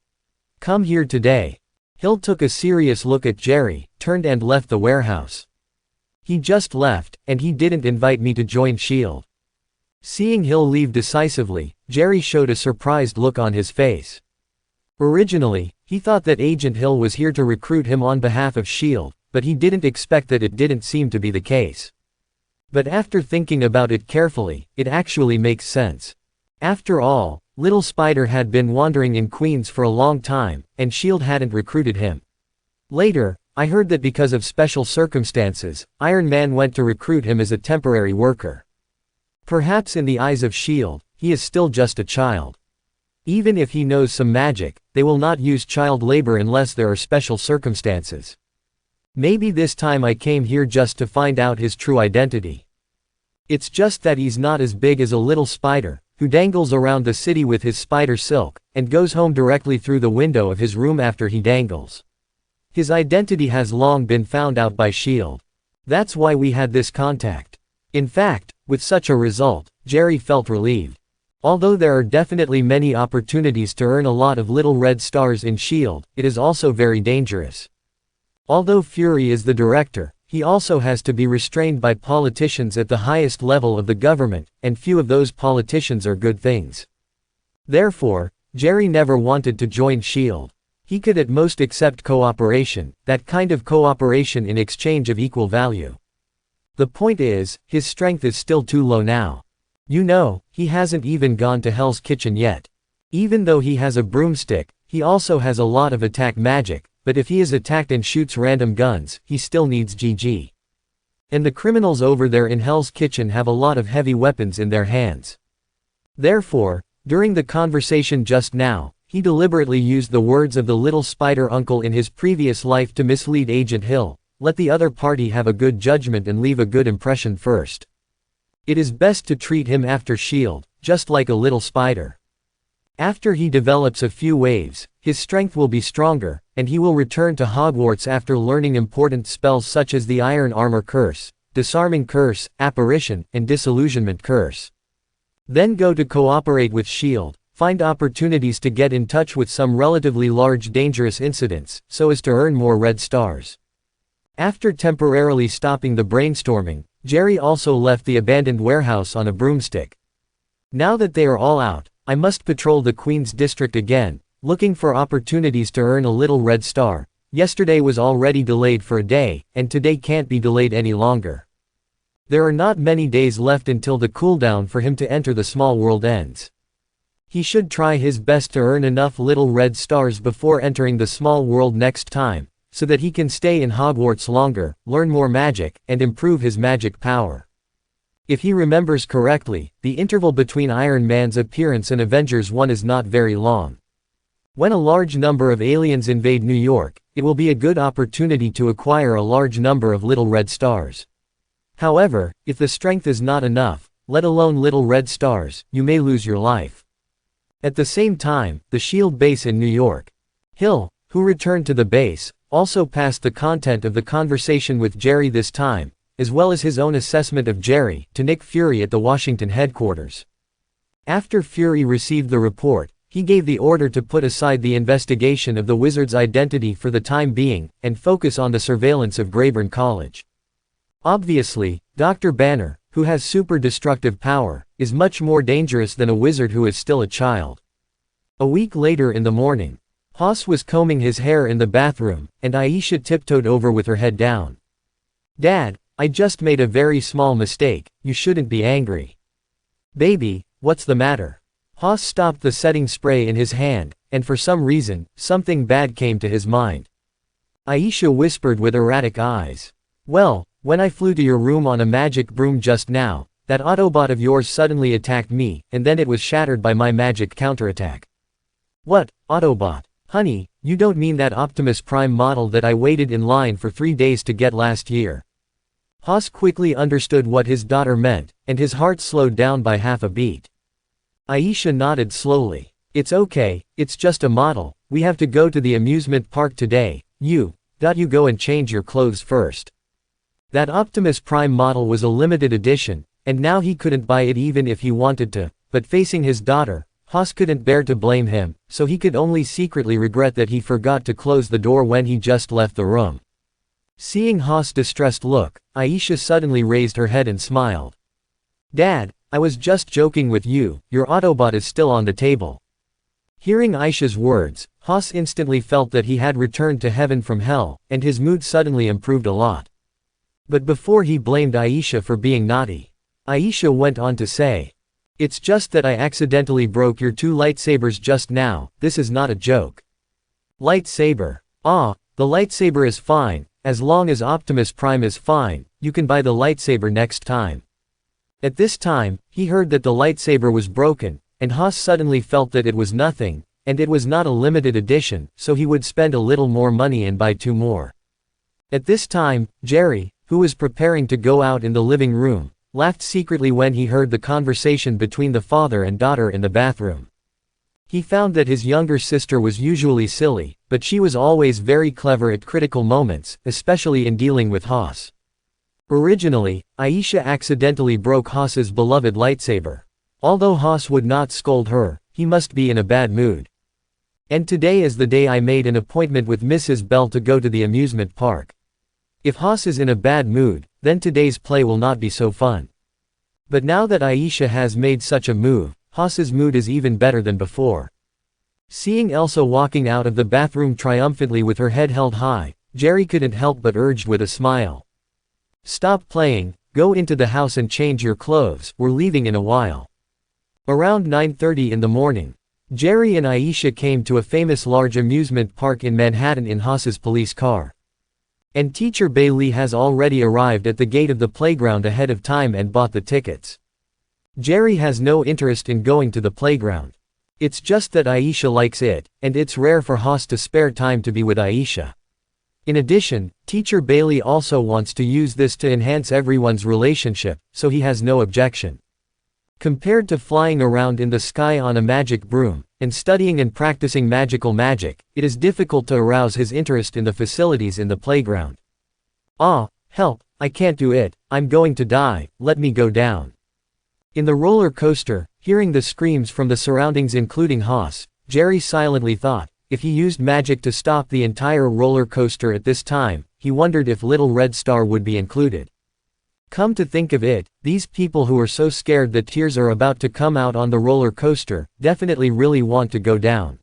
[SPEAKER 1] Come here today. Hill took a serious look at Jerry, turned and left the warehouse. He just left, and he didn't invite me to join SHIELD. Seeing Hill leave decisively, Jerry showed a surprised look on his face. Originally, he thought that Agent Hill was here to recruit him on behalf of SHIELD, but he didn't expect that it didn't seem to be the case. But after thinking about it carefully, it actually makes sense. After all, Little Spider had been wandering in Queens for a long time, and SHIELD hadn't recruited him. Later, I heard that because of special circumstances, Iron Man went to recruit him as a temporary worker. Perhaps in the eyes of SHIELD, he is still just a child. Even if he knows some magic, they will not use child labor unless there are special circumstances. Maybe this time I came here just to find out his true identity. It's just that he's not as big as a little spider, who dangles around the city with his spider silk, and goes home directly through the window of his room after he dangles. His identity has long been found out by SHIELD. That's why we had this contact. In fact, with such a result, Jerry felt relieved. Although there are definitely many opportunities to earn a lot of little red stars in SHIELD, it is also very dangerous. Although Fury is the director, he also has to be restrained by politicians at the highest level of the government, and few of those politicians are good things. Therefore, Jerry never wanted to join SHIELD. He could at most accept cooperation, that kind of cooperation in exchange of equal value. The point is, his strength is still too low now. You know, he hasn't even gone to Hell's Kitchen yet. Even though he has a broomstick, he also has a lot of attack magic, but if he is attacked and shoots random guns, he still needs GG. And the criminals over there in Hell's Kitchen have a lot of heavy weapons in their hands. Therefore, during the conversation just now, he deliberately used the words of the little spider uncle in his previous life to mislead Agent Hill. Let the other party have a good judgment and leave a good impression first. It is best to treat him after SHIELD, just like a little spider. After he develops a few waves, his strength will be stronger, and he will return to Hogwarts after learning important spells such as the Iron Armor Curse, Disarming Curse, Apparition, and Disillusionment Curse. Then go to cooperate with SHIELD, find opportunities to get in touch with some relatively large dangerous incidents, so as to earn more red stars. After temporarily stopping the brainstorming, Jerry also left the abandoned warehouse on a broomstick. Now that they are all out, I must patrol the Queens district again, looking for opportunities to earn a little red star. Yesterday was already delayed for a day, and today can't be delayed any longer. There are not many days left until the cooldown for him to enter the small world ends. He should try his best to earn enough little red stars before entering the small world next time, so that he can stay in Hogwarts longer, learn more magic, and improve his magic power. If he remembers correctly, the interval between Iron Man's appearance and Avengers 1 is not very long. When a large number of aliens invade New York, it will be a good opportunity to acquire a large number of little red stars. However, if the strength is not enough, let alone little red stars, you may lose your life. At the same time, the SHIELD base in New York. Hill, who returned to the base, also passed the content of the conversation with Jerry this time, as well as his own assessment of Jerry, to Nick Fury at the Washington headquarters. After Fury received the report, he gave the order to put aside the investigation of the wizard's identity for the time being, and focus on the surveillance of Greyburn College. Obviously, Dr. Banner, who has super destructive power, is much more dangerous than a wizard who is still a child. A week later in the morning, Haas was combing his hair in the bathroom, and Aisha tiptoed over with her head down. "Dad, I just made a very small mistake, you shouldn't be angry." "Baby, what's the matter?" Haas stopped the setting spray in his hand, and for some reason, something bad came to his mind. Aisha whispered with erratic eyes. "Well, when I flew to your room on a magic broom just now, that Autobot of yours suddenly attacked me, and then it was shattered by my magic counterattack." "What, Autobot? Honey, you don't mean that Optimus Prime model that I waited in line for 3 days to get last year?" Haas quickly understood what his daughter meant, and his heart slowed down by half a beat. Aisha nodded slowly. It's okay, it's just a model, we have to go to the amusement park today, you go and change your clothes first. That Optimus Prime model was a limited edition, and now he couldn't buy it even if he wanted to, but facing his daughter, Haas couldn't bear to blame him, so he could only secretly regret that he forgot to close the door when he just left the room. Seeing Haas' distressed look, Aisha suddenly raised her head and smiled. Dad, I was just joking with you, your Autobot is still on the table. Hearing Aisha's words, Haas instantly felt that he had returned to heaven from hell, and his mood suddenly improved a lot. But before he blamed Aisha for being naughty, Aisha went on to say, "It's just that I accidentally broke your two lightsabers just now, this is not a joke." Lightsaber. Ah, the lightsaber is fine, as long as Optimus Prime is fine, you can buy the lightsaber next time. At this time, he heard that the lightsaber was broken, and Haas suddenly felt that it was nothing, and it was not a limited edition, so he would spend a little more money and buy two more. At this time, Jerry, who was preparing to go out in the living room, laughed secretly when he heard the conversation between the father and daughter in the bathroom. He found that his younger sister was usually silly, but she was always very clever at critical moments, especially in dealing with Haas. Originally, Aisha accidentally broke Haas's beloved lightsaber. Although Haas would not scold her, he must be in a bad mood. And today is the day I made an appointment with Mrs. Bell to go to the amusement park. If Haas is in a bad mood, then today's play will not be so fun. But now that Aisha has made such a move, Haas's mood is even better than before. Seeing Elsa walking out of the bathroom triumphantly with her head held high, Jerry couldn't help but urged with a smile. Stop playing, go into the house and change your clothes, we're leaving in a while. Around 9:30 in the morning, Jerry and Aisha came to a famous large amusement park in Manhattan in Haas's police car. And Teacher Bailey has already arrived at the gate of the playground ahead of time and bought the tickets. Jerry has no interest in going to the playground. It's just that Aisha likes it, and it's rare for Haas to spare time to be with Aisha. In addition, Teacher Bailey also wants to use this to enhance everyone's relationship, so he has no objection. Compared to flying around in the sky on a magic broom, and studying and practicing magical magic, it is difficult to arouse his interest in the facilities in the playground. Ah, help, I can't do it, I'm going to die, let me go down. In the roller coaster, hearing the screams from the surroundings including Haas, Jerry silently thought, if he used magic to stop the entire roller coaster at this time, he wondered if Little Red Star would be included. Come to think of it, these people who are so scared that tears are about to come out on the roller coaster, definitely really want to go down.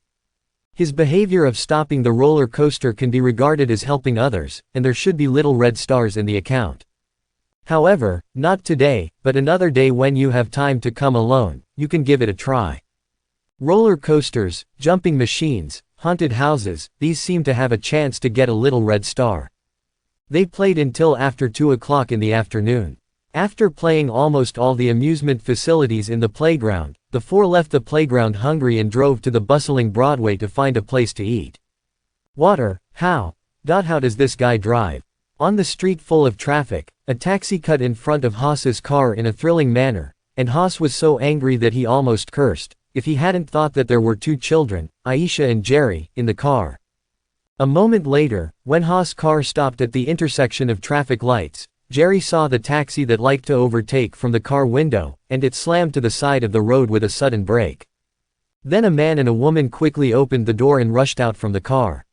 [SPEAKER 1] His behavior of stopping the roller coaster can be regarded as helping others, and there should be little red stars in the account. However, not today, but another day when you have time to come alone, you can give it a try. Roller coasters, jumping machines, haunted houses, these seem to have a chance to get a little red star. They played until after 2 o'clock in the afternoon. After playing almost all the amusement facilities in the playground, the four left the playground hungry and drove to the bustling Broadway to find a place to eat. Water, how does this guy drive? On the street full of traffic, a taxi cut in front of Haas's car in a thrilling manner, and Haas was so angry that he almost cursed, if he hadn't thought that there were two children, Aisha and Jerry, in the car. A moment later, when Haas' car stopped at the intersection of traffic lights, Jerry saw the taxi that liked to overtake from the car window, and it slammed to the side of the road with a sudden brake. Then a man and a woman quickly opened the door and rushed out from the car.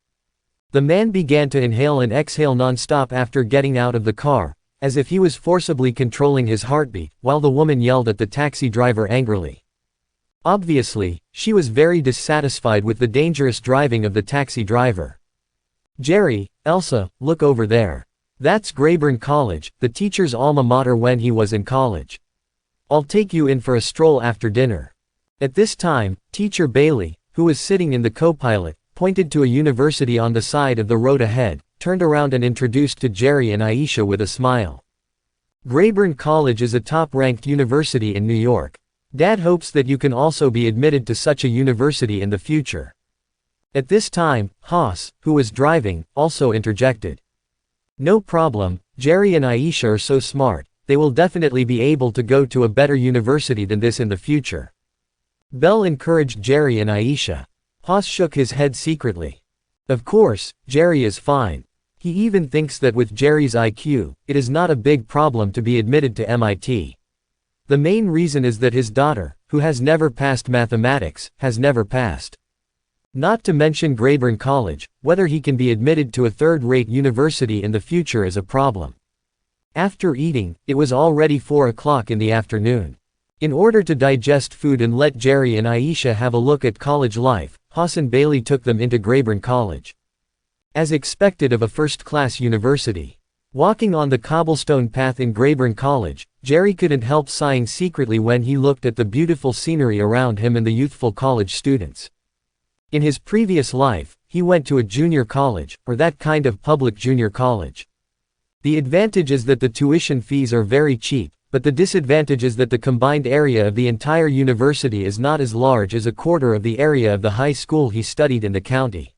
[SPEAKER 1] The man began to inhale and exhale non-stop after getting out of the car, as if he was forcibly controlling his heartbeat, while the woman yelled at the taxi driver angrily. Obviously, she was very dissatisfied with the dangerous driving of the taxi driver. Jerry, Elsa, look over there. That's Grayburn College, the teacher's alma mater when he was in college. I'll take you in for a stroll after dinner. At this time, Teacher Bailey, who was sitting in the co-pilot, pointed to a university on the side of the road ahead, turned around and introduced to Jerry and Aisha with a smile. Grayburn College is a top-ranked university in New York. Dad hopes that you can also be admitted to such a university in the future. At this time, Haas, who was driving, also interjected. No problem, Jerry and Aisha are so smart, they will definitely be able to go to a better university than this in the future. Belle encouraged Jerry and Aisha. Haas shook his head secretly. Of course, Jerry is fine. He even thinks that with Jerry's IQ, it is not a big problem to be admitted to MIT. The main reason is that his daughter, who has never passed mathematics, has never passed. Not to mention Greyburn College, whether he can be admitted to a third-rate university in the future is a problem. After eating, it was already 4 o'clock in the afternoon. In order to digest food and let Jerry and Aisha have a look at college life, Haas and Bailey took them into Greyburn College. As expected of a first-class university. Walking on the cobblestone path in Greyburn College, Jerry couldn't help sighing secretly when he looked at the beautiful scenery around him and the youthful college students. In his previous life, he went to a junior college, or that kind of public junior college. The advantage is that the tuition fees are very cheap, but the disadvantage is that the combined area of the entire university is not as large as a quarter of the area of the high school he studied in the county.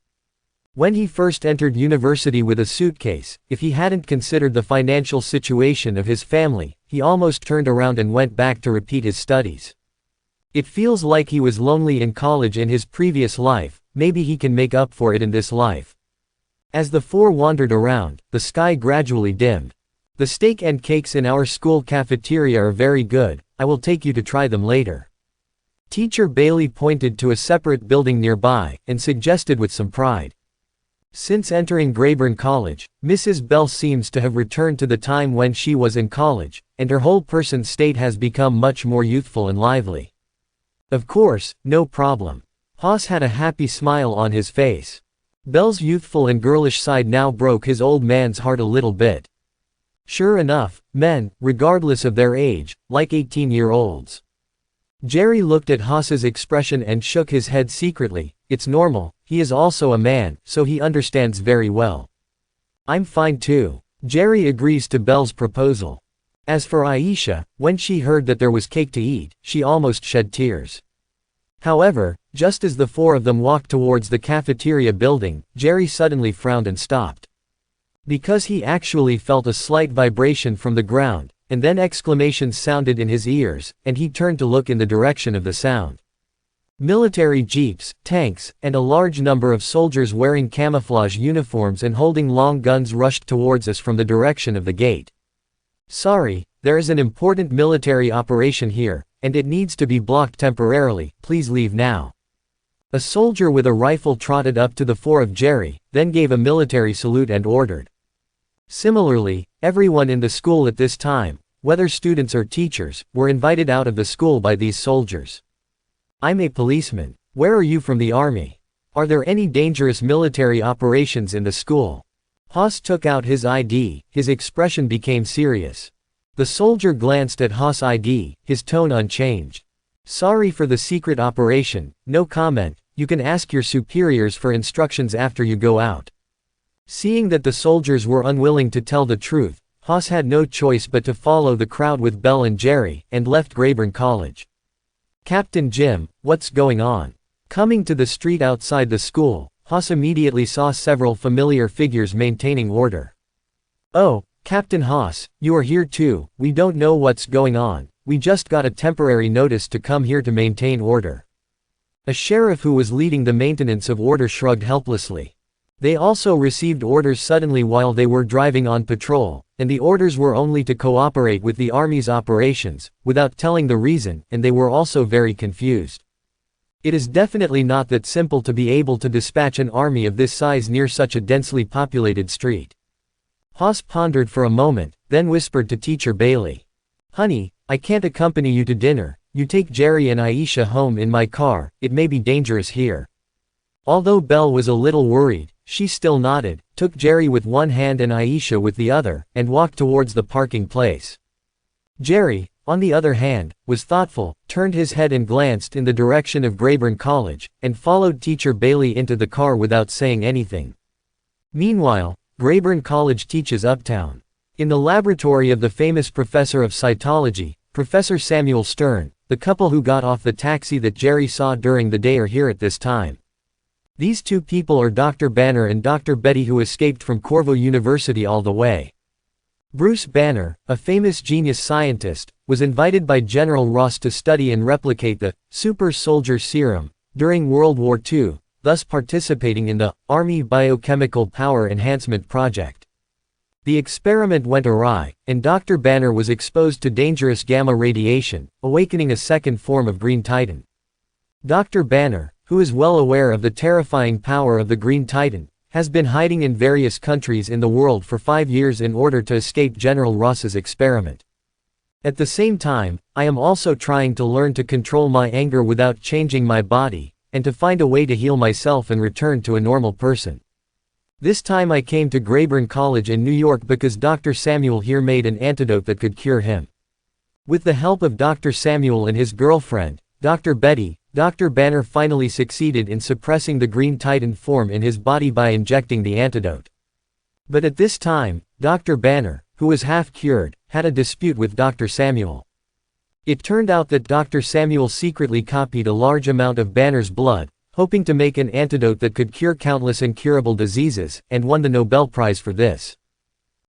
[SPEAKER 1] When he first entered university with a suitcase, if he hadn't considered the financial situation of his family, he almost turned around and went back to repeat his studies. It feels like he was lonely in college in his previous life, maybe he can make up for it in this life. As the four wandered around, the sky gradually dimmed. The steak and cakes in our school cafeteria are very good, I will take you to try them later. Teacher Bailey pointed to a separate building nearby, and suggested with some pride. Since entering Greyburn College, Mrs. Bell seems to have returned to the time when she was in college, and her whole person's state has become much more youthful and lively. Of course, no problem. Haas had a happy smile on his face. Bell's youthful and girlish side now broke his old man's heart a little bit. Sure enough, men, regardless of their age, like 18-year-olds. Jerry looked at Haas's expression and shook his head secretly. It's normal, he is also a man, so he understands very well. I'm fine too. Jerry agrees to Belle's proposal. As for Aisha, when she heard that there was cake to eat, she almost shed tears. However, just as the four of them walked towards the cafeteria building, Jerry suddenly frowned and stopped. Because he actually felt a slight vibration from the ground, and then exclamations sounded in his ears, and he turned to look in the direction of the sound. Military jeeps, tanks, and a large number of soldiers wearing camouflage uniforms and holding long guns rushed towards us from the direction of the gate. Sorry, there is an important military operation here, and it needs to be blocked temporarily, please leave now. A soldier with a rifle trotted up to the four of Jerry, then gave a military salute and ordered. Similarly, everyone in the school at this time, whether students or teachers, were invited out of the school by these soldiers. I'm a policeman. Where are you from the army? Are there any dangerous military operations in the school? Haas took out his ID, his expression became serious. The soldier glanced at Haas' ID, his tone unchanged. Sorry for the secret operation, no comment, you can ask your superiors for instructions after you go out. Seeing that the soldiers were unwilling to tell the truth, Haas had no choice but to follow the crowd with Belle and Jerry, and left Greyburn College. Captain Jim, what's going on? Coming to the street outside the school, Haas immediately saw several familiar figures maintaining order. Oh, Captain Haas, you are here too, we don't know what's going on, we just got a temporary notice to come here to maintain order. A sheriff who was leading the maintenance of order shrugged helplessly. They also received orders suddenly while they were driving on patrol, and the orders were only to cooperate with the Army's operations, without telling the reason, and they were also very confused. It is definitely not that simple to be able to dispatch an army of this size near such a densely populated street. Haas pondered for a moment, then whispered to Teacher Bailey. Honey, I can't accompany you to dinner, you take Jerry and Aisha home in my car, it may be dangerous here. Although Belle was a little worried, she still nodded, took Jerry with one hand and Aisha with the other, and walked towards the parking place. Jerry, on the other hand, was thoughtful, turned his head and glanced in the direction of Greyburn College, and followed Teacher Bailey into the car without saying anything. Meanwhile, Greyburn College teaches uptown. In the laboratory of the famous professor of cytology, Professor Samuel Stern, the couple who got off the taxi that Jerry saw during the day are here at this time. These two people are Dr. Banner and Dr. Betty, who escaped from Corvo University all the way. Bruce Banner, a famous genius scientist, was invited by General Ross to study and replicate the super soldier serum during World War II, thus participating in the Army Biochemical Power Enhancement Project. The experiment went awry, and Dr. Banner was exposed to dangerous gamma radiation, awakening a second form of Green Titan. Dr. Banner, who is well aware of the terrifying power of the Green Titan, has been hiding in various countries in the world for 5 years in order to escape General Ross's experiment. At the same time, I am also trying to learn to control my anger without changing my body, and to find a way to heal myself and return to a normal person. This time I came to Grayburn College in New York because Dr. Samuel here made an antidote that could cure him. With the help of Dr. Samuel and his girlfriend, Dr. Betty, Dr. Banner finally succeeded in suppressing the Green Titan form in his body by injecting the antidote. But at this time, Dr. Banner, who was half cured, had a dispute with Dr. Samuel. It turned out that Dr. Samuel secretly copied a large amount of Banner's blood, hoping to make an antidote that could cure countless incurable diseases, and won the Nobel Prize for this.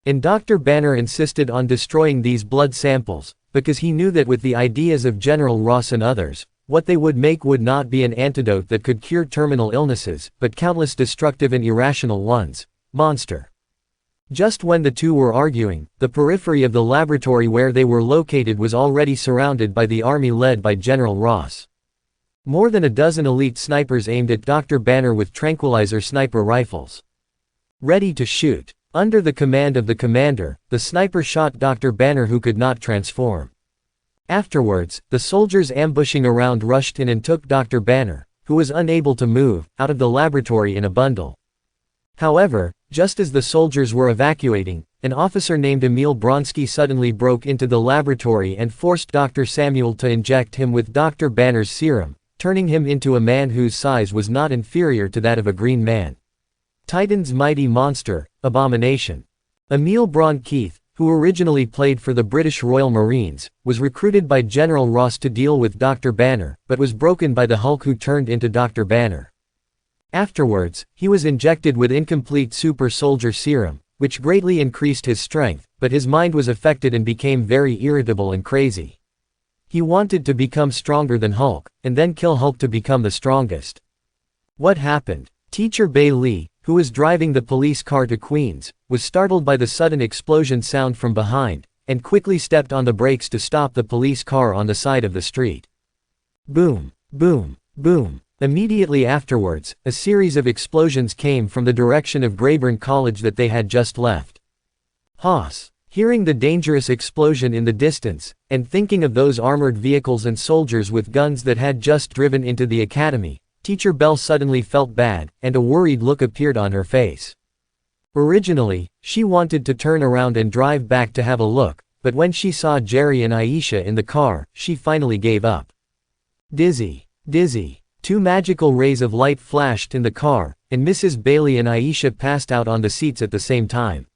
[SPEAKER 1] And Dr. Banner insisted on destroying these blood samples, because he knew that with the ideas of General Ross and others, what they would make would not be an antidote that could cure terminal illnesses, but countless destructive and irrational ones. Monster. Just when the two were arguing, the periphery of the laboratory where they were located was already surrounded by the army led by General Ross. More than a dozen elite snipers aimed at Dr. Banner with tranquilizer sniper rifles. Ready to shoot. Under the command of the commander, the sniper shot Dr. Banner, who could not transform. Afterwards, the soldiers ambushing around rushed in and took Dr. Banner, who was unable to move, out of the laboratory in a bundle. However, just as the soldiers were evacuating, an officer named Emil Bronsky suddenly broke into the laboratory and forced Dr. Samuel to inject him with Dr. Banner's serum, turning him into a man whose size was not inferior to that of a green man. Titan's mighty monster, Abomination. Emil Bronsky, who originally played for the British Royal Marines, was recruited by General Ross to deal with Dr. Banner, but was broken by the Hulk, who turned into Dr. Banner. Afterwards, he was injected with incomplete super soldier serum, which greatly increased his strength, but his mind was affected and became very irritable and crazy. He wanted to become stronger than Hulk, and then kill Hulk to become the strongest. What happened? Teacher Bei Lee, who was driving the police car to Queens, was startled by the sudden explosion sound from behind, and quickly stepped on the brakes to stop the police car on the side of the street. Boom, boom, boom. Immediately afterwards, a series of explosions came from the direction of Grayburn College that they had just left. Haas. Hearing the dangerous explosion in the distance, and thinking of those armored vehicles and soldiers with guns that had just driven into the academy, Teacher Bell suddenly felt bad, and a worried look appeared on her face. Originally, she wanted to turn around and drive back to have a look, but when she saw Jerry and Aisha in the car, she finally gave up. Dizzy. Dizzy. 2 magical rays of light flashed in the car, and Mrs. Bailey and Aisha passed out on the seats at the same time.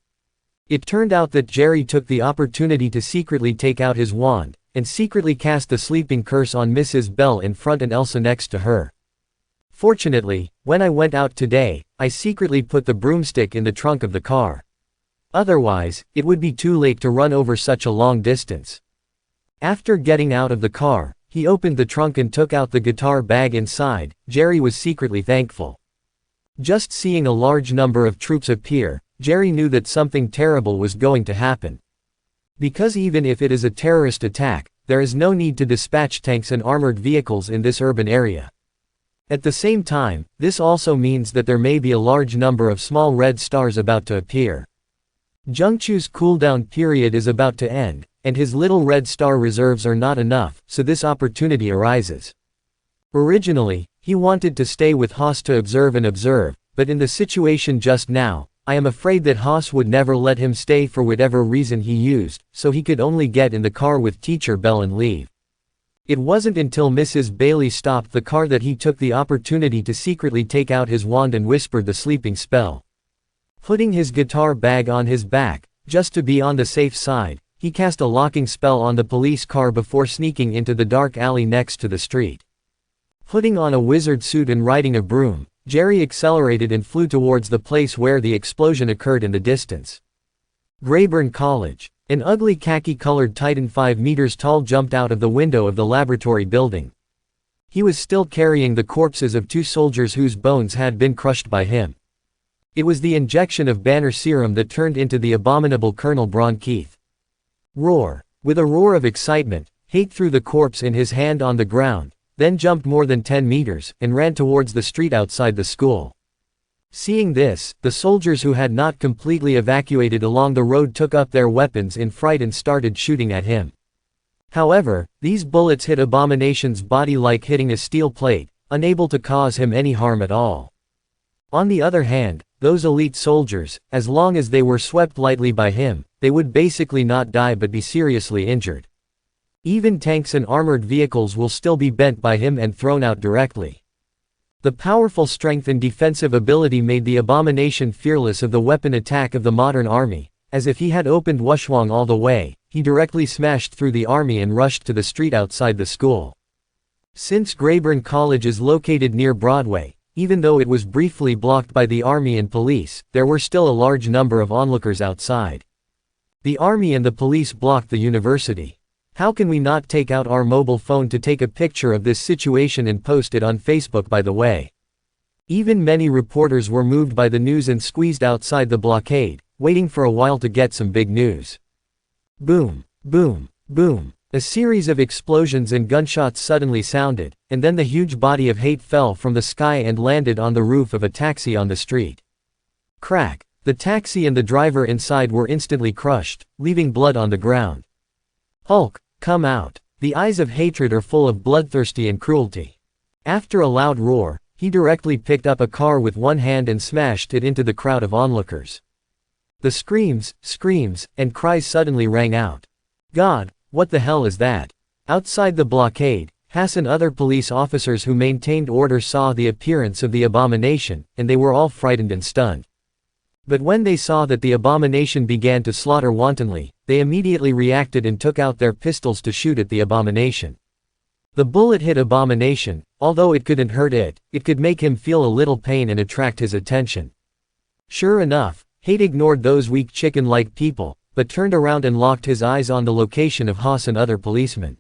[SPEAKER 1] It turned out that Jerry took the opportunity to secretly take out his wand, and secretly cast the sleeping curse on Mrs. Bell in front and Elsa next to her. Fortunately, when I went out today, I secretly put the broomstick in the trunk of the car. Otherwise, it would be too late to run over such a long distance. After getting out of the car, he opened the trunk and took out the guitar bag inside. Jerry was secretly thankful. Just seeing a large number of troops appear, Jerry knew that something terrible was going to happen. Because even if it is a terrorist attack, there is no need to dispatch tanks and armored vehicles in this urban area. At the same time, this also means that there may be a large number of small red stars about to appear. Jungchu's cooldown period is about to end, and his little red star reserves are not enough, so this opportunity arises. Originally, he wanted to stay with Haas to observe, but in the situation just now, I am afraid that Haas would never let him stay for whatever reason he used, so he could only get in the car with Teacher Bell and leave. It wasn't until Mrs. Bailey stopped the car that he took the opportunity to secretly take out his wand and whispered the sleeping spell. Putting his guitar bag on his back, just to be on the safe side, he cast a locking spell on the police car before sneaking into the dark alley next to the street. Putting on a wizard suit and riding a broom, Jerry accelerated and flew towards the place where the explosion occurred in the distance. Greyburn College. An ugly khaki-colored Titan 5 meters tall jumped out of the window of the laboratory building. He was still carrying the corpses of 2 soldiers whose bones had been crushed by him. It was the injection of Banner serum that turned into the abominable Colonel Braun Keith. Roar. With a roar of excitement, Haight threw the corpse in his hand on the ground, then jumped more than 10 meters, and ran towards the street outside the school. Seeing this, the soldiers who had not completely evacuated along the road took up their weapons in fright and started shooting at him. However, these bullets hit Abomination's body like hitting a steel plate, unable to cause him any harm at all. On the other hand, those elite soldiers, as long as they were swept lightly by him, they would basically not die but be seriously injured. Even tanks and armored vehicles will still be bent by him and thrown out directly. The powerful strength and defensive ability made the Abomination fearless of the weapon attack of the modern army. As if he had opened Wushwang all the way, he directly smashed through the army and rushed to the street outside the school. Since Greyburn College is located near Broadway, even though it was briefly blocked by the army and police, there were still a large number of onlookers outside. The army and the police blocked the university. How can we not take out our mobile phone to take a picture of this situation and post it on Facebook, by the way? Even many reporters were moved by the news and squeezed outside the blockade, waiting for a while to get some big news. Boom, boom, boom. A series of explosions and gunshots suddenly sounded, and then the huge body of Haight fell from the sky and landed on the roof of a taxi on the street. Crack. The taxi and the driver inside were instantly crushed, leaving blood on the ground. Hulk, come out. The eyes of hatred are full of bloodthirsty and cruelty. After a loud roar, he directly picked up a car with one hand and smashed it into the crowd of onlookers. The screams, and cries suddenly rang out. God, what the hell is that? Outside the blockade, Hass and other police officers who maintained order saw the appearance of the Abomination, and they were all frightened and stunned. But when they saw that the Abomination began to slaughter wantonly, they immediately reacted and took out their pistols to shoot at the Abomination. The bullet hit Abomination. Although it couldn't hurt it, it could make him feel a little pain and attract his attention. Sure enough, Haight ignored those weak chicken-like people, but turned around and locked his eyes on the location of Haas and other policemen.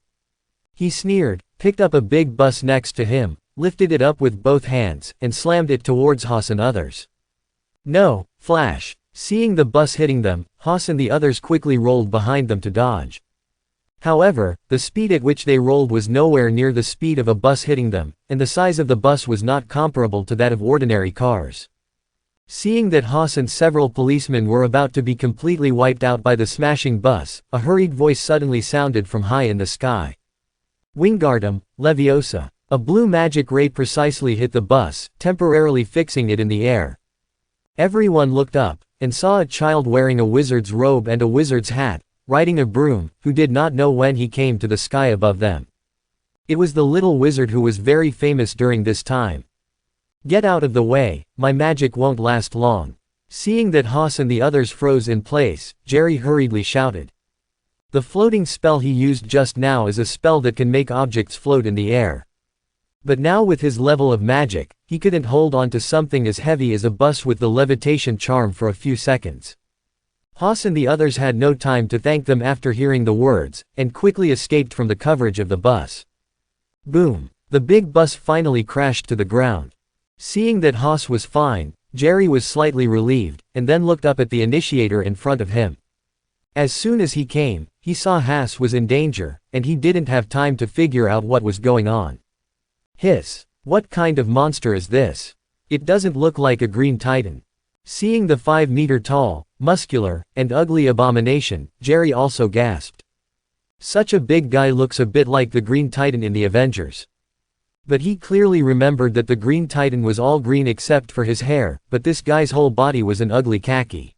[SPEAKER 1] He sneered, picked up a big bus next to him, lifted it up with both hands, and slammed it towards Haas and others. No, flash. Seeing the bus hitting them, Haas and the others quickly rolled behind them to dodge. However, the speed at which they rolled was nowhere near the speed of a bus hitting them, and the size of the bus was not comparable to that of ordinary cars. Seeing that Haas and several policemen were about to be completely wiped out by the smashing bus, a hurried voice suddenly sounded from high in the sky. Wingardium Leviosa. A blue magic ray precisely hit the bus, temporarily fixing it in the air. Everyone looked up, and saw a child wearing a wizard's robe and a wizard's hat, riding a broom, who did not know when he came to the sky above them. It was the little wizard who was very famous during this time. Get out of the way, my magic won't last long. Seeing that Haas and the others froze in place, Jerry hurriedly shouted. The floating spell he used just now is a spell that can make objects float in the air. But now with his level of magic, he couldn't hold on to something as heavy as a bus with the levitation charm for a few seconds. Haas and the others had no time to thank them after hearing the words, and quickly escaped from the coverage of the bus. Boom! The big bus finally crashed to the ground. Seeing that Haas was fine, Jerry was slightly relieved, and then looked up at the initiator in front of him. As soon as he came, he saw Haas was in danger, and he didn't have time to figure out what was going on. Hiss! What kind of monster is this? It doesn't look like a green titan. Seeing the 5-meter-tall, muscular, and ugly Abomination, Jerry also gasped. Such a big guy looks a bit like the Green Titan in the Avengers. But he clearly remembered that the Green Titan was all green except for his hair, but this guy's whole body was an ugly khaki.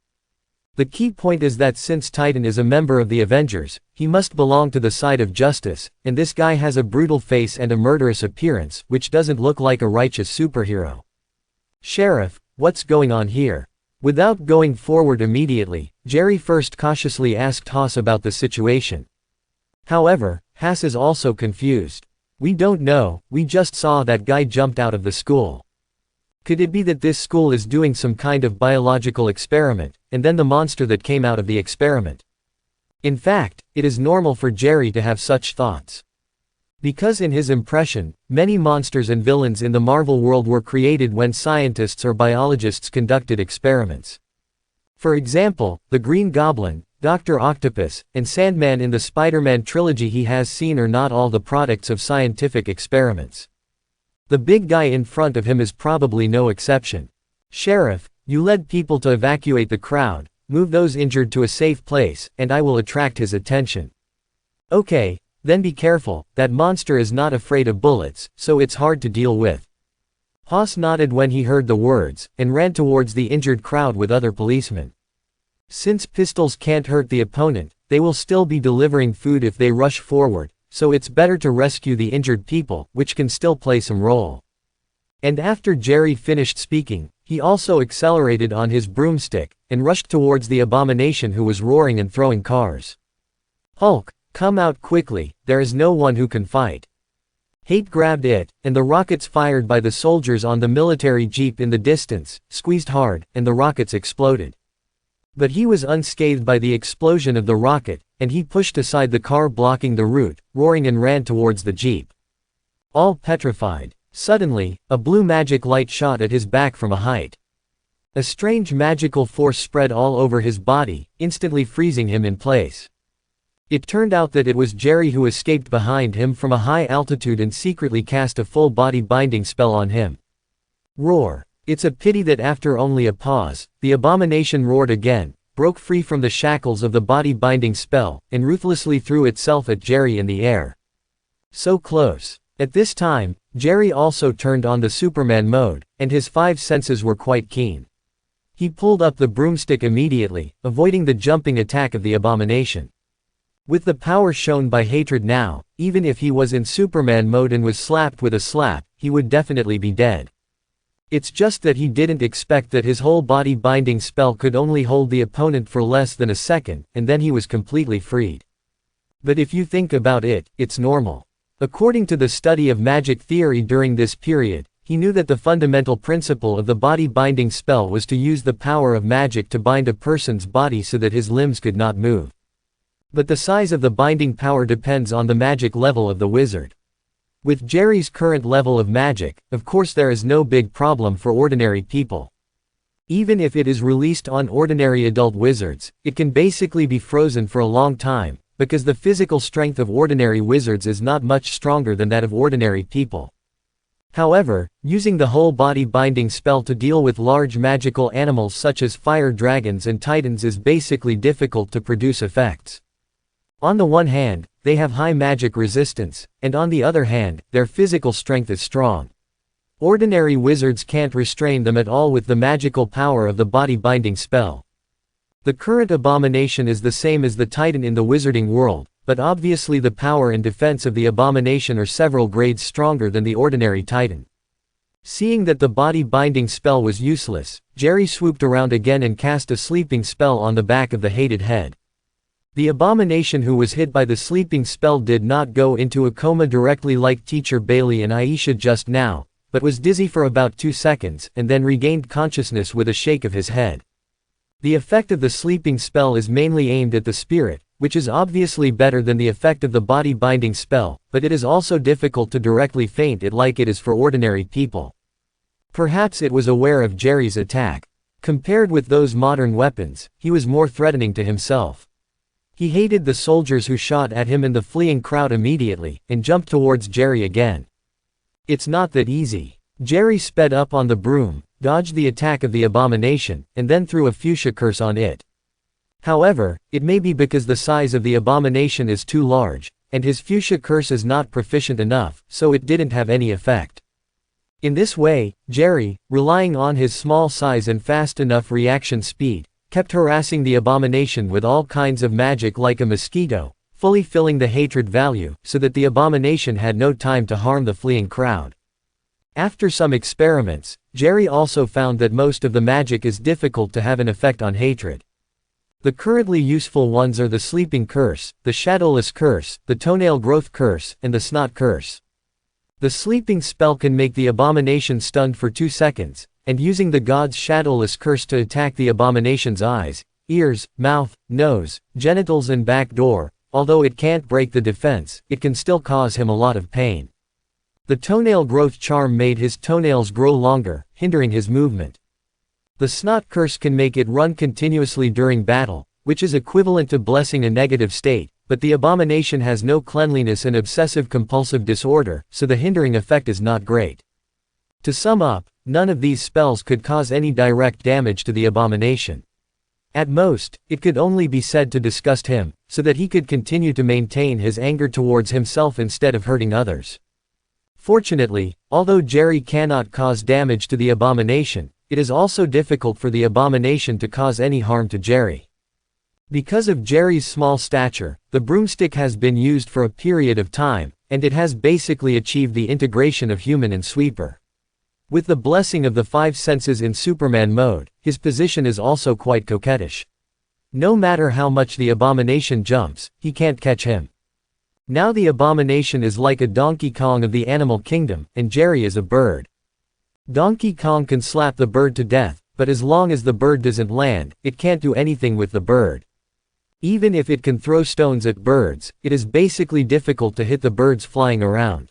[SPEAKER 1] The key point is that since Titan is a member of the Avengers, he must belong to the side of justice, and this guy has a brutal face and a murderous appearance, which doesn't look like a righteous superhero. Sheriff, what's going on here? Without going forward immediately, Jerry first cautiously asked Haas about the situation. However, Haas is also confused. We don't know, we just saw that guy jumped out of the school. Could it be that this school is doing some kind of biological experiment, and then the monster that came out of the experiment? In fact, it is normal for Jerry to have such thoughts. Because in his impression, many monsters and villains in the Marvel world were created when scientists or biologists conducted experiments. For example, the Green Goblin, Dr. Octopus, and Sandman in the Spider-Man trilogy he has seen are not all the products of scientific experiments. The big guy in front of him is probably no exception. Sheriff, you led people to evacuate the crowd, move those injured to a safe place, and I will attract his attention. Okay, then be careful, that monster is not afraid of bullets, so it's hard to deal with. Haas nodded when he heard the words, and ran towards the injured crowd with other policemen. Since pistols can't hurt the opponent, they will still be delivering food if they rush forward, so it's better to rescue the injured people, which can still play some role. And after Jerry finished speaking, he also accelerated on his broomstick, and rushed towards the abomination who was roaring and throwing cars. Hulk, come out quickly, there is no one who can fight. Hate grabbed it, and the rockets fired by the soldiers on the military jeep in the distance, squeezed hard, and the rockets exploded. But he was unscathed by the explosion of the rocket, and he pushed aside the car blocking the route, roaring and ran towards the jeep. All petrified. Suddenly, a blue magic light shot at his back from a height. A strange magical force spread all over his body, instantly freezing him in place. It turned out that it was Jerry who escaped behind him from a high altitude and secretly cast a full body binding spell on him. Roar. It's a pity that after only a pause, the abomination roared again, broke free from the shackles of the body binding spell, and ruthlessly threw itself at Jerry in the air. So close. At this time, Jerry also turned on the Superman mode, and his 5 senses were quite keen. He pulled up the broomstick immediately, avoiding the jumping attack of the abomination. With the power shown by hatred now, even if he was in Superman mode and was slapped with a slap, he would definitely be dead. It's just that he didn't expect that his whole body binding spell could only hold the opponent for less than a second, and then he was completely freed. But if you think about it, it's normal. According to the study of magic theory during this period, he knew that the fundamental principle of the body binding spell was to use the power of magic to bind a person's body so that his limbs could not move. But the size of the binding power depends on the magic level of the wizard. With Jerry's current level of magic, of course there is no big problem for ordinary people. Even if it is released on ordinary adult wizards, it can basically be frozen for a long time, because the physical strength of ordinary wizards is not much stronger than that of ordinary people. However, using the whole body binding spell to deal with large magical animals such as fire dragons and titans is basically difficult to produce effects. On the one hand, they have high magic resistance, and on the other hand, their physical strength is strong. Ordinary wizards can't restrain them at all with the magical power of the body binding spell. The current abomination is the same as the Titan in the wizarding world, but obviously the power and defense of the abomination are several grades stronger than the ordinary Titan. Seeing that the body binding spell was useless, Jerry swooped around again and cast a sleeping spell on the back of the hated head. The abomination who was hit by the sleeping spell did not go into a coma directly like Teacher Bailey and Aisha just now, but was dizzy for about 2 seconds, and then regained consciousness with a shake of his head. The effect of the sleeping spell is mainly aimed at the spirit, which is obviously better than the effect of the body binding spell, but it is also difficult to directly feint it like it is for ordinary people. Perhaps it was aware of Jerry's attack. Compared with those modern weapons, he was more threatening to himself. He hated the soldiers who shot at him and the fleeing crowd immediately, and jumped towards Jerry again. It's not that easy. Jerry sped up on the broom, dodged the attack of the abomination, and then threw a fuchsia curse on it. However, it may be because the size of the abomination is too large, and his fuchsia curse is not proficient enough, so it didn't have any effect. In this way, Jerry, relying on his small size and fast enough reaction speed, kept harassing the abomination with all kinds of magic like a mosquito, fully filling the hatred value, so that the abomination had no time to harm the fleeing crowd. After some experiments, Jerry also found that most of the magic is difficult to have an effect on hatred. The currently useful ones are the Sleeping Curse, the Shadowless Curse, the Toenail Growth Curse, and the Snot Curse. The sleeping spell can make the abomination stunned for 2 seconds, and using the god's shadowless curse to attack the abomination's eyes, ears, mouth, nose, genitals and back door. Although it can't break the defense, it can still cause him a lot of pain. The toenail growth charm made his toenails grow longer, hindering his movement. The snot curse can make it run continuously during battle, which is equivalent to blessing a negative state, but the abomination has no cleanliness and obsessive-compulsive disorder, so the hindering effect is not great. To sum up, none of these spells could cause any direct damage to the abomination. At most, it could only be said to disgust him, so that he could continue to maintain his anger towards himself instead of hurting others. Fortunately, although Jerry cannot cause damage to the abomination, it is also difficult for the abomination to cause any harm to Jerry. Because of Jerry's small stature, the broomstick has been used for a period of time, and it has basically achieved the integration of human and sweeper. With the blessing of the 5 senses in Superman mode, his position is also quite coquettish. No matter how much the abomination jumps, he can't catch him. Now the abomination is like a Donkey Kong of the animal kingdom, and Jerry is a bird. Donkey Kong can slap the bird to death, but as long as the bird doesn't land, it can't do anything with the bird. Even if it can throw stones at birds, it is basically difficult to hit the birds flying around.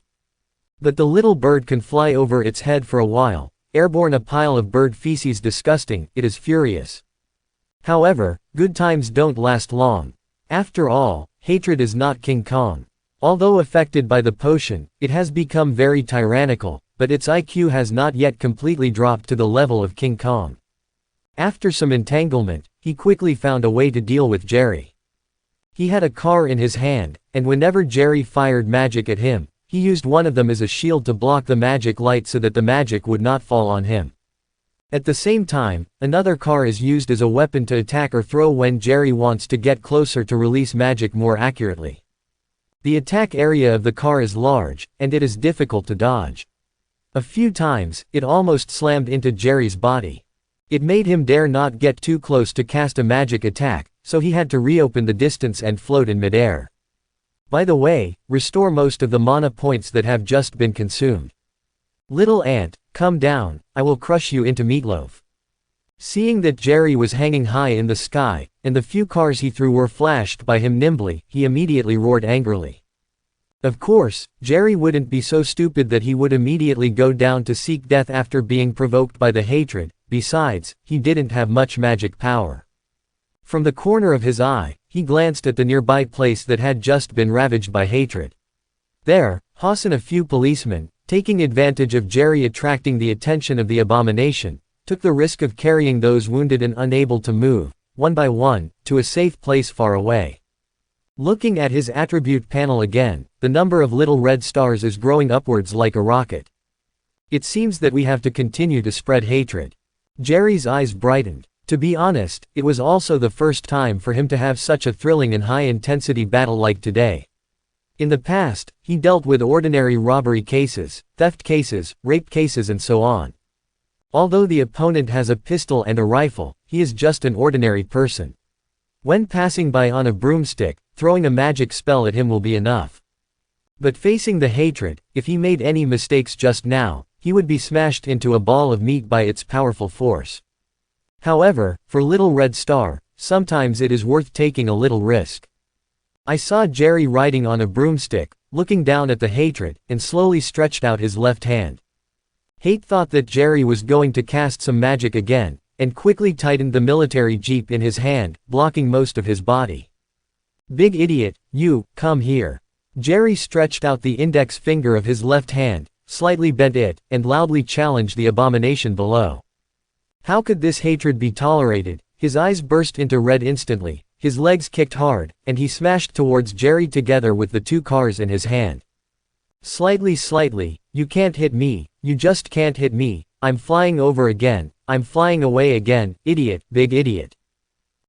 [SPEAKER 1] But the little bird can fly over its head for a while, airborne a pile of bird feces disgusting, it is furious. However, good times don't last long. After all, hatred is not King Kong. Although affected by the potion, it has become very tyrannical, but its IQ has not yet completely dropped to the level of King Kong. After some entanglement, he quickly found a way to deal with Jerry. He had a car in his hand, and whenever Jerry fired magic at him, he used one of them as a shield to block the magic light so that the magic would not fall on him. At the same time, another car is used as a weapon to attack or throw when Jerry wants to get closer to release magic more accurately. The attack area of the car is large, and it is difficult to dodge. A few times, it almost slammed into Jerry's body. It made him dare not get too close to cast a magic attack, so he had to reopen the distance and float in midair. By the way, restore most of the mana points that have just been consumed. Little ant, come down, I will crush you into meatloaf. Seeing that Jerry was hanging high in the sky, and the few cars he threw were flashed by him nimbly, he immediately roared angrily. Of course, Jerry wouldn't be so stupid that he would immediately go down to seek death after being provoked by the hatred, besides, he didn't have much magic power. From the corner of his eye, he glanced at the nearby place that had just been ravaged by hatred. There, Haas and a few policemen, taking advantage of Jerry attracting the attention of the abomination, took the risk of carrying those wounded and unable to move, one by one, to a safe place far away. Looking at his attribute panel again, the number of little red stars is growing upwards like a rocket. It seems that we have to continue to spread hatred. Jerry's eyes brightened. To be honest, it was also the first time for him to have such a thrilling and high-intensity battle like today. In the past, he dealt with ordinary robbery cases, theft cases, rape cases and so on. Although the opponent has a pistol and a rifle, he is just an ordinary person. When passing by on a broomstick, throwing a magic spell at him will be enough. But facing the hatred, if he made any mistakes just now, he would be smashed into a ball of meat by its powerful force. However, for Little Red Star, sometimes it is worth taking a little risk. I saw Jerry riding on a broomstick, looking down at the hatred, and slowly stretched out his left hand. Hate thought that Jerry was going to cast some magic again, and quickly tightened the military jeep in his hand, blocking most of his body. Big idiot, you, come here. Jerry stretched out the index finger of his left hand, slightly bent it, and loudly challenged the abomination below. How could this hatred be tolerated? His eyes burst into red instantly, his legs kicked hard, and he smashed towards Jerry together with the 2 cars in his hand. Slightly, you can't hit me, you just can't hit me, I'm flying over again, I'm flying away again, idiot, big idiot.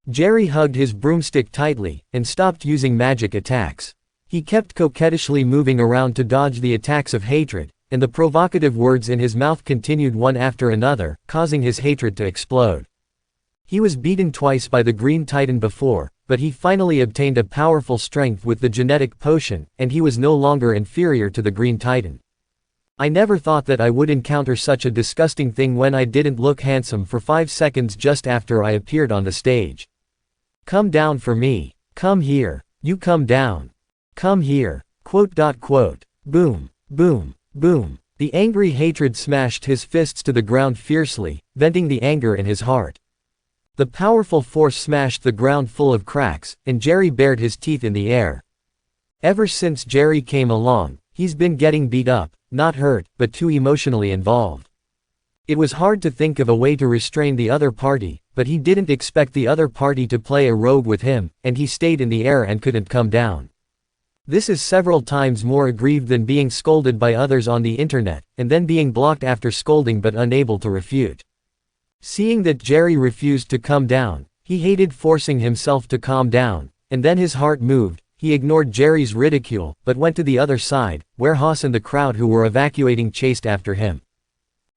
[SPEAKER 1] Jerry hugged his broomstick tightly, and stopped using magic attacks. He kept coquettishly moving around to dodge the attacks of hatred, and the provocative words in his mouth continued one after another, causing his hatred to explode. He was beaten twice by the Green Titan before, but he finally obtained a powerful strength with the genetic potion, and he was no longer inferior to the Green Titan. I never thought that I would encounter such a disgusting thing when I didn't look handsome for 5 seconds just after I appeared on the stage. Come down for me. Come here. You come down. Come here. Boom. Boom. Boom. The angry hatred smashed his fists to the ground fiercely, venting the anger in his heart. The powerful force smashed the ground full of cracks, and Jerry bared his teeth in the air. Ever since Jerry came along, he's been getting beat up, not hurt, but too emotionally involved. It was hard to think of a way to restrain the other party, but he didn't expect the other party to play a rogue with him, and he stayed in the air and couldn't come down. This is several times more aggrieved than being scolded by others on the internet, and then being blocked after scolding but unable to refute. Seeing that Jerry refused to come down, he hated forcing himself to calm down, and then his heart moved. He ignored Jerry's ridicule, but went to the other side, where Haas and the crowd who were evacuating chased after him.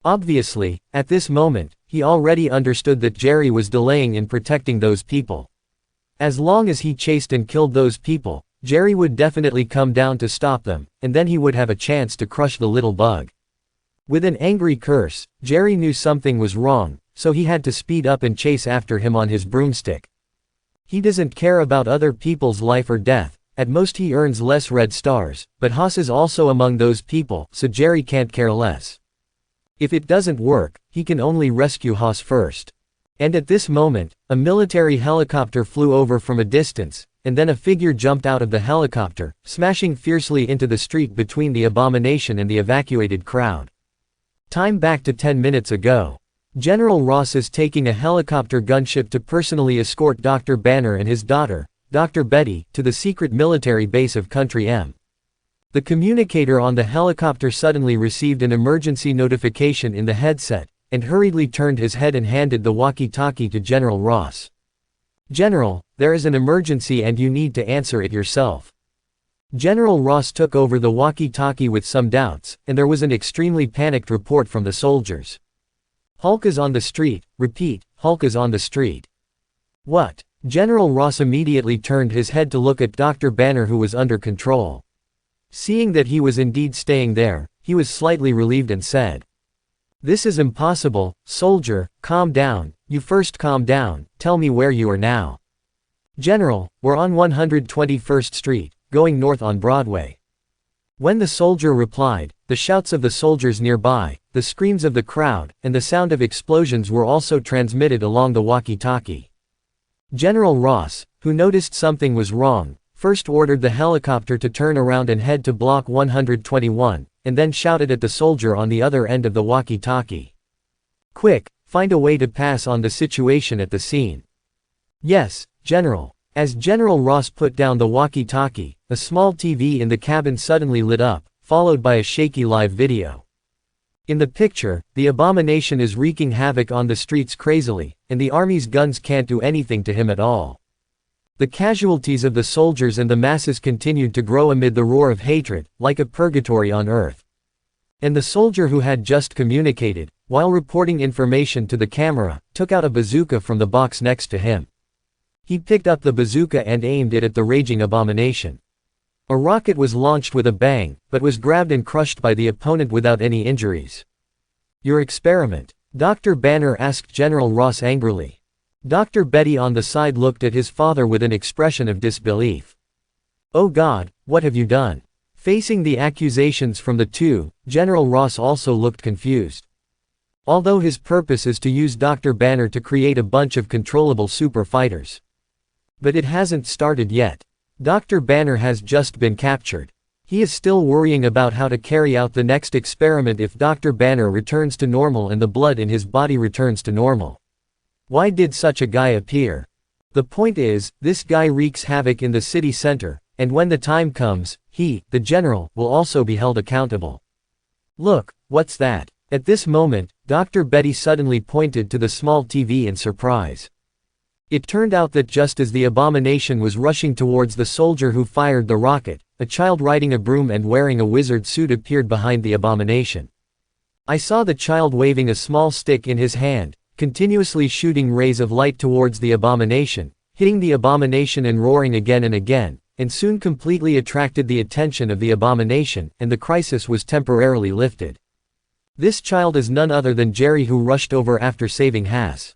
[SPEAKER 1] Obviously, at this moment, he already understood that Jerry was delaying in protecting those people. As long as he chased and killed those people, Jerry would definitely come down to stop them, and then he would have a chance to crush the little bug. With an angry curse, Jerry knew something was wrong, so he had to speed up and chase after him on his broomstick. He doesn't care about other people's life or death, at most he earns less red stars, but Haas is also among those people, so Jerry can't care less. If it doesn't work, he can only rescue Haas first. And at this moment, a military helicopter flew over from a distance, and then a figure jumped out of the helicopter, smashing fiercely into the street between the Abomination and the evacuated crowd. Time back to 10 minutes ago. General Ross is taking a helicopter gunship to personally escort Dr. Banner and his daughter, Dr. Betty, to the secret military base of Country M. The communicator on the helicopter suddenly received an emergency notification in the headset, and hurriedly turned his head and handed the walkie-talkie to General Ross. "General, there is an emergency and you need to answer it yourself." General Ross took over the walkie-talkie with some doubts, and there was an extremely panicked report from the soldiers. "Hulk is on the street, repeat, Hulk is on the street." "What?" General Ross immediately turned his head to look at Dr. Banner, who was under control. Seeing that he was indeed staying there, he was slightly relieved and said, "This is impossible, soldier, calm down, you first calm down, tell me where you are now." "General, we're on 121st Street, going north on Broadway." When the soldier replied, the shouts of the soldiers nearby, the screams of the crowd, and the sound of explosions were also transmitted along the walkie-talkie. General Ross, who noticed something was wrong, first ordered the helicopter to turn around and head to Block 121, and then shouted at the soldier on the other end of the walkie-talkie. "Quick, find a way to pass on the situation at the scene." "Yes, General." As General Ross put down the walkie-talkie, a small TV in the cabin suddenly lit up, followed by a shaky live video. In the picture, the Abomination is wreaking havoc on the streets crazily, and the army's guns can't do anything to him at all. The casualties of the soldiers and the masses continued to grow amid the roar of hatred, like a purgatory on earth. And the soldier who had just communicated, while reporting information to the camera, took out a bazooka from the box next to him. He picked up the bazooka and aimed it at the raging Abomination. A rocket was launched with a bang, but was grabbed and crushed by the opponent without any injuries. "Your experiment?" Dr. Banner asked General Ross angrily. Dr. Betty on the side looked at his father with an expression of disbelief. "Oh God, what have you done?" Facing the accusations from the two, General Ross also looked confused. Although his purpose is to use Dr. Banner to create a bunch of controllable super fighters. But it hasn't started yet. Dr. Banner has just been captured. He is still worrying about how to carry out the next experiment if Dr. Banner returns to normal and the blood in his body returns to normal. Why did such a guy appear? The point is, this guy wreaks havoc in the city center, and when the time comes, he, the general, will also be held accountable. "Look, what's that?" At this moment, Dr. Betty suddenly pointed to the small TV in surprise. It turned out that just as the Abomination was rushing towards the soldier who fired the rocket, a child riding a broom and wearing a wizard suit appeared behind the Abomination. I saw the child waving a small stick in his hand, continuously shooting rays of light towards the Abomination, hitting the Abomination and roaring again and again, and soon completely attracted the attention of the abomination, and the crisis was temporarily lifted. This child is none other than Jerry, who rushed over after saving Haas.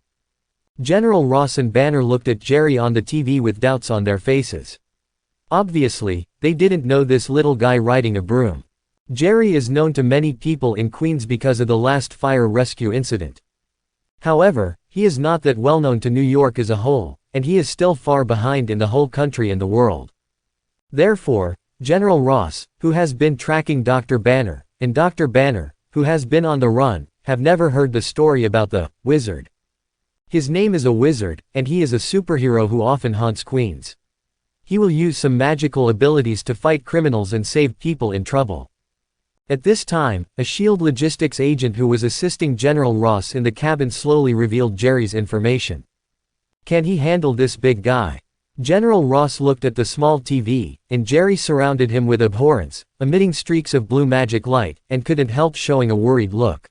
[SPEAKER 1] General Ross and Banner looked at Jerry on the TV with doubts on their faces. Obviously, they didn't know this little guy riding a broom. Jerry is known to many people in Queens because of the last fire rescue incident. However, he is not that well known to New York as a whole, and he is still far behind in the whole country and the world. Therefore, General Ross, who has been tracking Dr. Banner, and Dr. Banner, who has been on the run, have never heard the story about the wizard. His name is a wizard, and he is a superhero who often haunts Queens. He will use some magical abilities to fight criminals and save people in trouble. At this time, a SHIELD logistics agent who was assisting General Ross in the cabin slowly revealed Jerry's information. Can he handle this big guy? General Ross looked at the small TV, and Jerry surrounded him with abhorrence, emitting streaks of blue magic light, and couldn't help showing a worried look.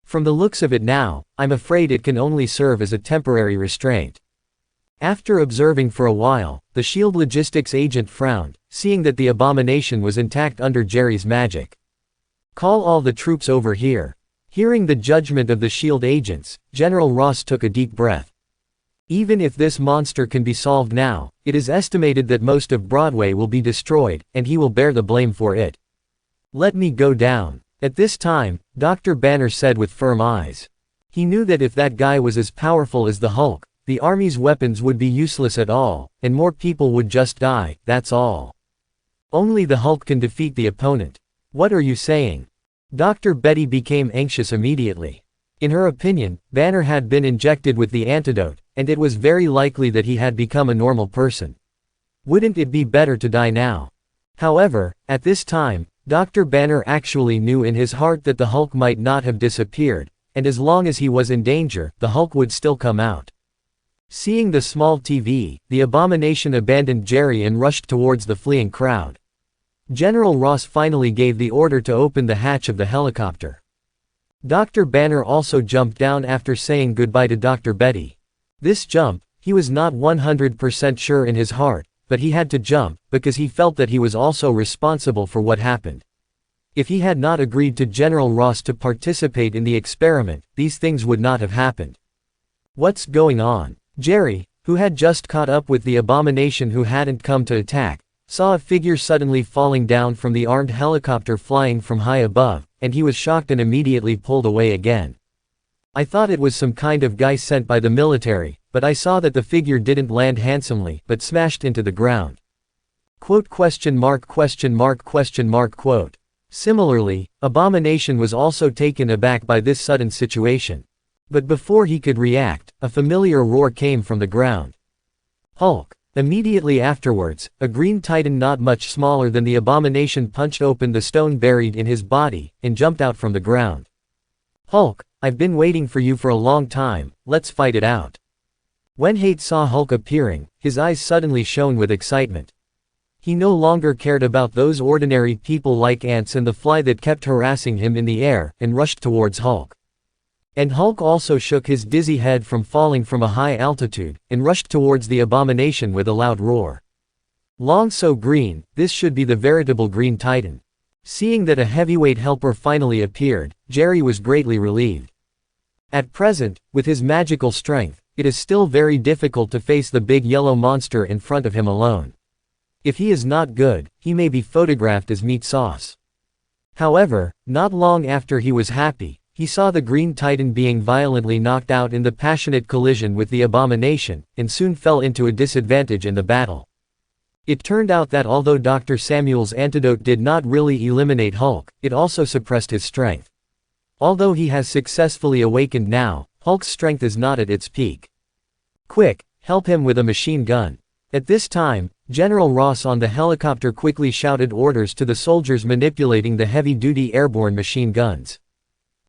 [SPEAKER 1] From the looks of it now, I'm afraid it can only serve as a temporary restraint. After observing for a while, the SHIELD logistics agent frowned, seeing that the abomination was intact under Jerry's magic. Call all the troops over here. Hearing the judgment of the SHIELD agents, General Ross took a deep breath. Even if this monster can be solved now, it is estimated that most of Broadway will be destroyed, and he will bear the blame for it. Let me go down. At this time, Dr. Banner said with firm eyes. He knew that if that guy was as powerful as the Hulk, the army's weapons would be useless at all, and more people would just die, that's all. Only the Hulk can defeat the opponent. What are you saying? Dr. Betty became anxious immediately. In her opinion, Banner had been injected with the antidote, and it was very likely that he had become a normal person. Wouldn't it be better to die now? However, at this time, Dr. Banner actually knew in his heart that the Hulk might not have disappeared, and as long as he was in danger, the Hulk would still come out. Seeing the small TV, the abomination abandoned Jerry and rushed towards the fleeing crowd. General Ross finally gave the order to open the hatch of the helicopter. Dr. Banner also jumped down after saying goodbye to Dr. Betty. This jump, he was not 100% sure in his heart, but he had to jump, because he felt that he was also responsible for what happened. If he had not agreed to General Ross to participate in the experiment, these things would not have happened. What's going on? Jerry, who had just caught up with the abomination who hadn't come to attack, saw a figure suddenly falling down from the armed helicopter flying from high above, and he was shocked and immediately pulled away again. I thought it was some kind of guy sent by the military, but I saw that the figure didn't land handsomely, but smashed into the ground. Quote question mark question mark question mark quote. Similarly, Abomination was also taken aback by this sudden situation. But before he could react, a familiar roar came from the ground. Hulk. Immediately afterwards, a green titan not much smaller than the Abomination punched open the stone buried in his body, and jumped out from the ground. Hulk, I've been waiting for you for a long time, let's fight it out. When Hate saw Hulk appearing, his eyes suddenly shone with excitement. He no longer cared about those ordinary people like ants and the fly that kept harassing him in the air, and rushed towards Hulk. And Hulk also shook his dizzy head from falling from a high altitude, and rushed towards the Abomination with a loud roar. Long so green, this should be the veritable Green Titan. Seeing that a heavyweight helper finally appeared, Jerry was greatly relieved. At present, with his magical strength, it is still very difficult to face the big yellow monster in front of him alone. If he is not good, he may be photographed as meat sauce. However, not long after he was happy, he saw the Green Titan being violently knocked out in the passionate collision with the Abomination, and soon fell into a disadvantage in the battle. It turned out that although Dr. Samuel's antidote did not really eliminate Hulk, it also suppressed his strength. Although he has successfully awakened now, Hulk's strength is not at its peak. Quick, help him with a machine gun. At this time, General Ross on the helicopter quickly shouted orders to the soldiers manipulating the heavy-duty airborne machine guns.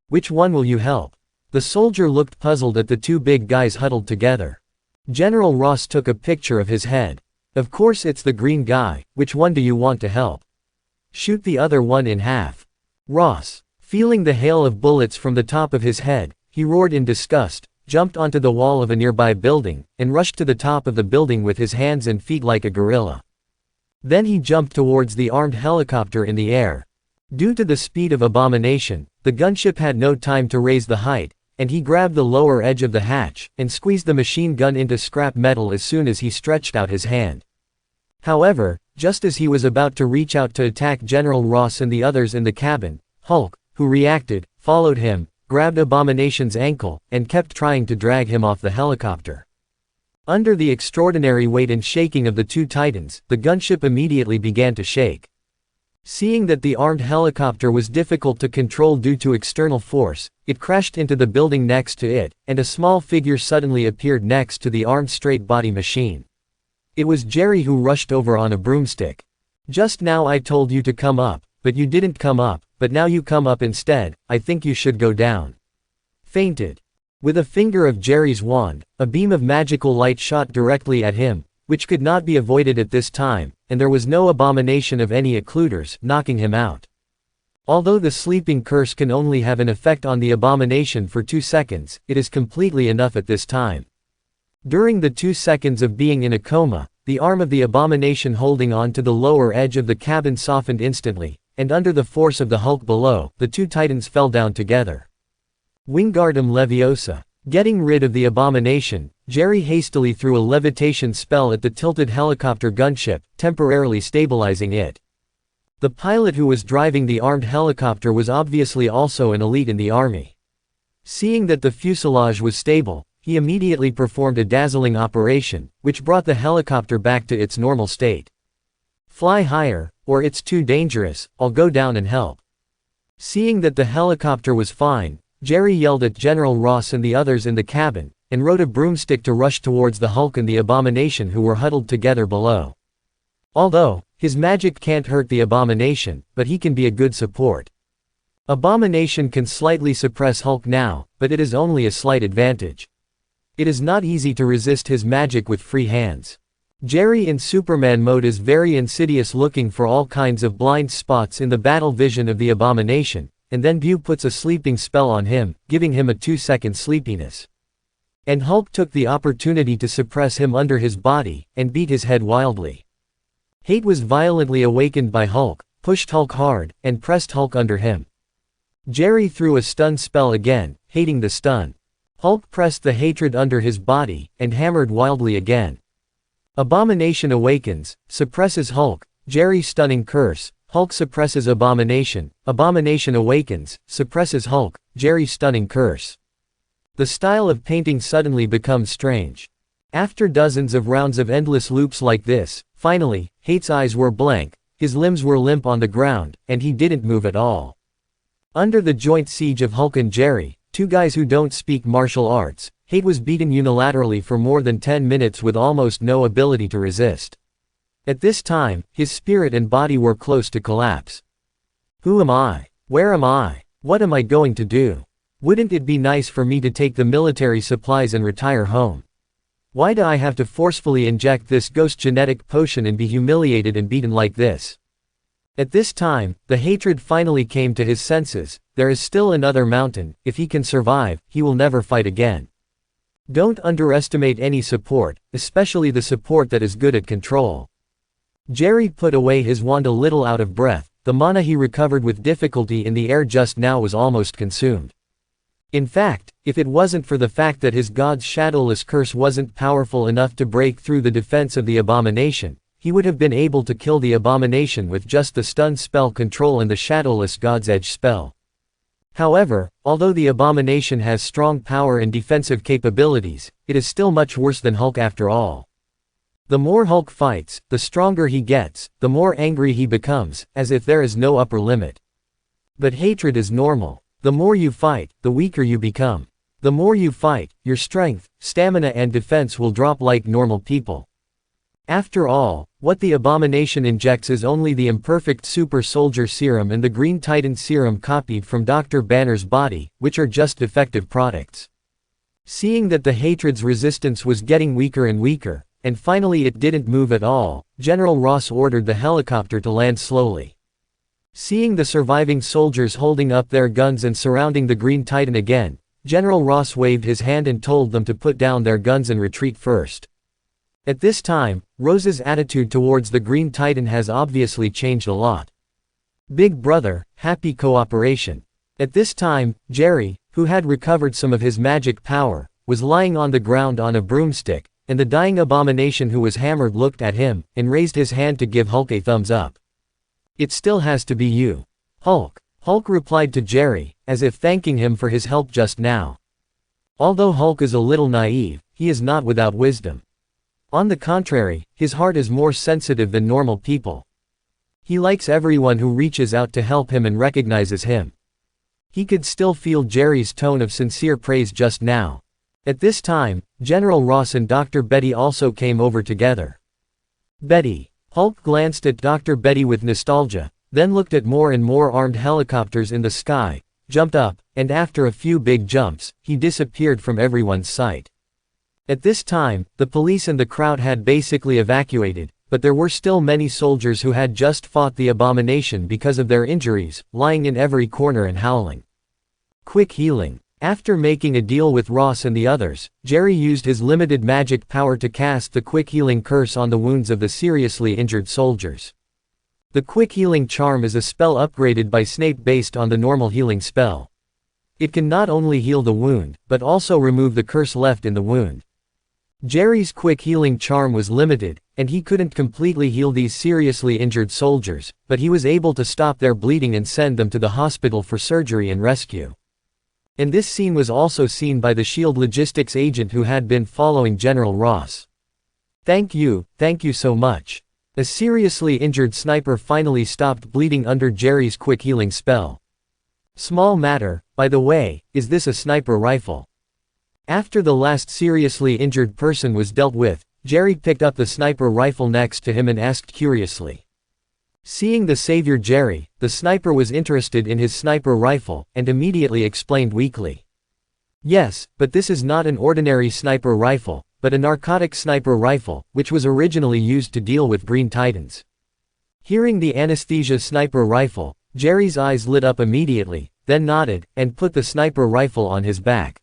[SPEAKER 1] Which one will you help? The soldier looked puzzled at the two big guys huddled together. General Ross took a picture of his head. Of course it's the green guy, which one do you want to help? Shoot the other one in half. Ross, feeling the hail of bullets from the top of his head, he roared in disgust, jumped onto the wall of a nearby building, and rushed to the top of the building with his hands and feet like a gorilla. Then he jumped towards the armed helicopter in the air. Due to the speed of Abomination, the gunship had no time to raise the height, and he grabbed the lower edge of the hatch, and squeezed the machine gun into scrap metal as soon as he stretched out his hand. However, just as he was about to reach out to attack General Ross and the others in the cabin, Hulk, who reacted, followed him, grabbed Abomination's ankle, and kept trying to drag him off the helicopter. Under the extraordinary weight and shaking of the two titans, the gunship immediately began to shake. Seeing that the armed helicopter was difficult to control due to external force, it crashed into the building next to it, and a small figure suddenly appeared next to the armed straight-body machine. It was Jerry, who rushed over on a broomstick. "Just now I told you to come up, but you didn't come up, but now you come up instead. I think you should go down." Fainted. With a finger of Jerry's wand, a beam of magical light shot directly at him, which could not be avoided at this time, and there was no abomination of any occluders, knocking him out. Although the sleeping curse can only have an effect on the abomination for 2 seconds, it is completely enough at this time. During the 2 seconds of being in a coma, the arm of the abomination holding on to the lower edge of the cabin softened instantly, and under the force of the Hulk below, the two titans fell down together. Wingardium Leviosa. Getting rid of the abomination, Jerry hastily threw a levitation spell at the tilted helicopter gunship, temporarily stabilizing it. The pilot who was driving the armed helicopter was obviously also an elite in the army. Seeing that the fuselage was stable, he immediately performed a dazzling operation, which brought the helicopter back to its normal state. "Fly higher, or it's too dangerous, I'll go down and help." Seeing that the helicopter was fine, Jerry yelled at General Ross and the others in the cabin, and rode a broomstick to rush towards the Hulk and the abomination who were huddled together below. Although, his magic can't hurt the abomination, but he can be a good support. Abomination can slightly suppress Hulk now, but it is only a slight advantage. It is not easy to resist his magic with free hands. Jerry in Superman mode is very insidious, looking for all kinds of blind spots in the battle vision of the abomination, and then Bew puts a sleeping spell on him, giving him a 2-second sleepiness. And Hulk took the opportunity to suppress him under his body, and beat his head wildly. Hate was violently awakened by Hulk, pushed Hulk hard, and pressed Hulk under him. Jerry threw a stun spell again, hating the stun. Hulk pressed the hatred under his body, and hammered wildly again. Abomination awakens, suppresses Hulk, Jerry stunning curse, Hulk suppresses Abomination, Abomination awakens, suppresses Hulk, Jerry stunning curse. The style of painting suddenly becomes strange. After dozens of rounds of endless loops like this, finally, Hate's eyes were blank, his limbs were limp on the ground, and he didn't move at all. Under the joint siege of Hulk and Jerry, two guys who don't speak martial arts, Hate was beaten unilaterally for more than 10 minutes with almost no ability to resist. At this time, his spirit and body were close to collapse. Who am I? Where am I? What am I going to do? Wouldn't it be nice for me to take the military supplies and retire home? Why do I have to forcefully inject this ghost genetic potion and be humiliated and beaten like this? At this time, the hatred finally came to his senses. There is still another mountain. If he can survive, he will never fight again. Don't underestimate any support, especially the support that is good at control. Jerry put away his wand a little out of breath. The mana he recovered with difficulty in the air just now was almost consumed. In fact, if it wasn't for the fact that his god's shadowless curse wasn't powerful enough to break through the defense of the abomination, he would have been able to kill the abomination with just the stun spell control and the shadowless god's edge spell. However, although the abomination has strong power and defensive capabilities, it is still much worse than Hulk after all. The more Hulk fights, the stronger he gets, the more angry he becomes, as if there is no upper limit. But hatred is normal. The more you fight, the weaker you become. The more you fight, your strength, stamina and defense will drop like normal people. After all, what the abomination injects is only the imperfect super soldier serum and the Green Titan serum copied from Dr. Banner's body, which are just defective products. Seeing that the hatred's resistance was getting weaker and weaker, and finally it didn't move at all, General Ross ordered the helicopter to land slowly. Seeing the surviving soldiers holding up their guns and surrounding the Green Titan again, General Ross waved his hand and told them to put down their guns and retreat first. At this time, Rose's attitude towards the Green Titan has obviously changed a lot. Big brother, happy cooperation. At this time, Jerry, who had recovered some of his magic power, was lying on the ground on a broomstick, and the dying abomination who was hammered looked at him, and raised his hand to give Hulk a thumbs up. It still has to be you. Hulk. Hulk replied to Jerry, as if thanking him for his help just now. Although Hulk is a little naive, he is not without wisdom. On the contrary, his heart is more sensitive than normal people. He likes everyone who reaches out to help him and recognizes him. He could still feel Jerry's tone of sincere praise just now. At this time, General Ross and Dr. Betty also came over together. Betty. Hulk glanced at Dr. Betty with nostalgia, then looked at more and more armed helicopters in the sky, jumped up, and after a few big jumps, he disappeared from everyone's sight. At this time, the police and the crowd had basically evacuated, but there were still many soldiers who had just fought the abomination because of their injuries, lying in every corner and howling. Quick healing. After making a deal with Ross and the others, Jerry used his limited magic power to cast the quick healing curse on the wounds of the seriously injured soldiers. The quick healing charm is a spell upgraded by Snape based on the normal healing spell. It can not only heal the wound, but also remove the curse left in the wound. Jerry's quick healing charm was limited, and he couldn't completely heal these seriously injured soldiers, but he was able to stop their bleeding and send them to the hospital for surgery and rescue. And this scene was also seen by the S.H.I.E.L.D. logistics agent who had been following General Ross. Thank you so much. A seriously injured sniper finally stopped bleeding under Jerry's quick healing spell. Small matter, by the way, is this a sniper rifle? After the last seriously injured person was dealt with, Jerry picked up the sniper rifle next to him and asked curiously. Seeing the savior Jerry, the sniper was interested in his sniper rifle, and immediately explained weakly. Yes, but this is not an ordinary sniper rifle, but a narcotic sniper rifle, which was originally used to deal with Green Titans. Hearing the anesthesia sniper rifle, Jerry's eyes lit up immediately, then nodded, and put the sniper rifle on his back.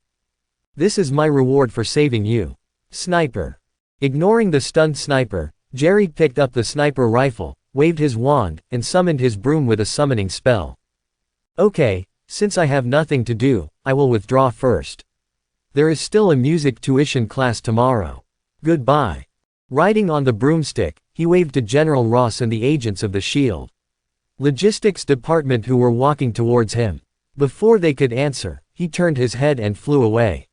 [SPEAKER 1] This is my reward for saving you. Sniper. Ignoring the stunned sniper, Jerry picked up the sniper rifle, waved his wand, and summoned his broom with a summoning spell. Okay, since I have nothing to do, I will withdraw first. There is still a music tuition class tomorrow. Goodbye. Riding on the broomstick, he waved to General Ross and the agents of the S.H.I.E.L.D. Logistics Department who were walking towards him. Before they could answer, he turned his head and flew away.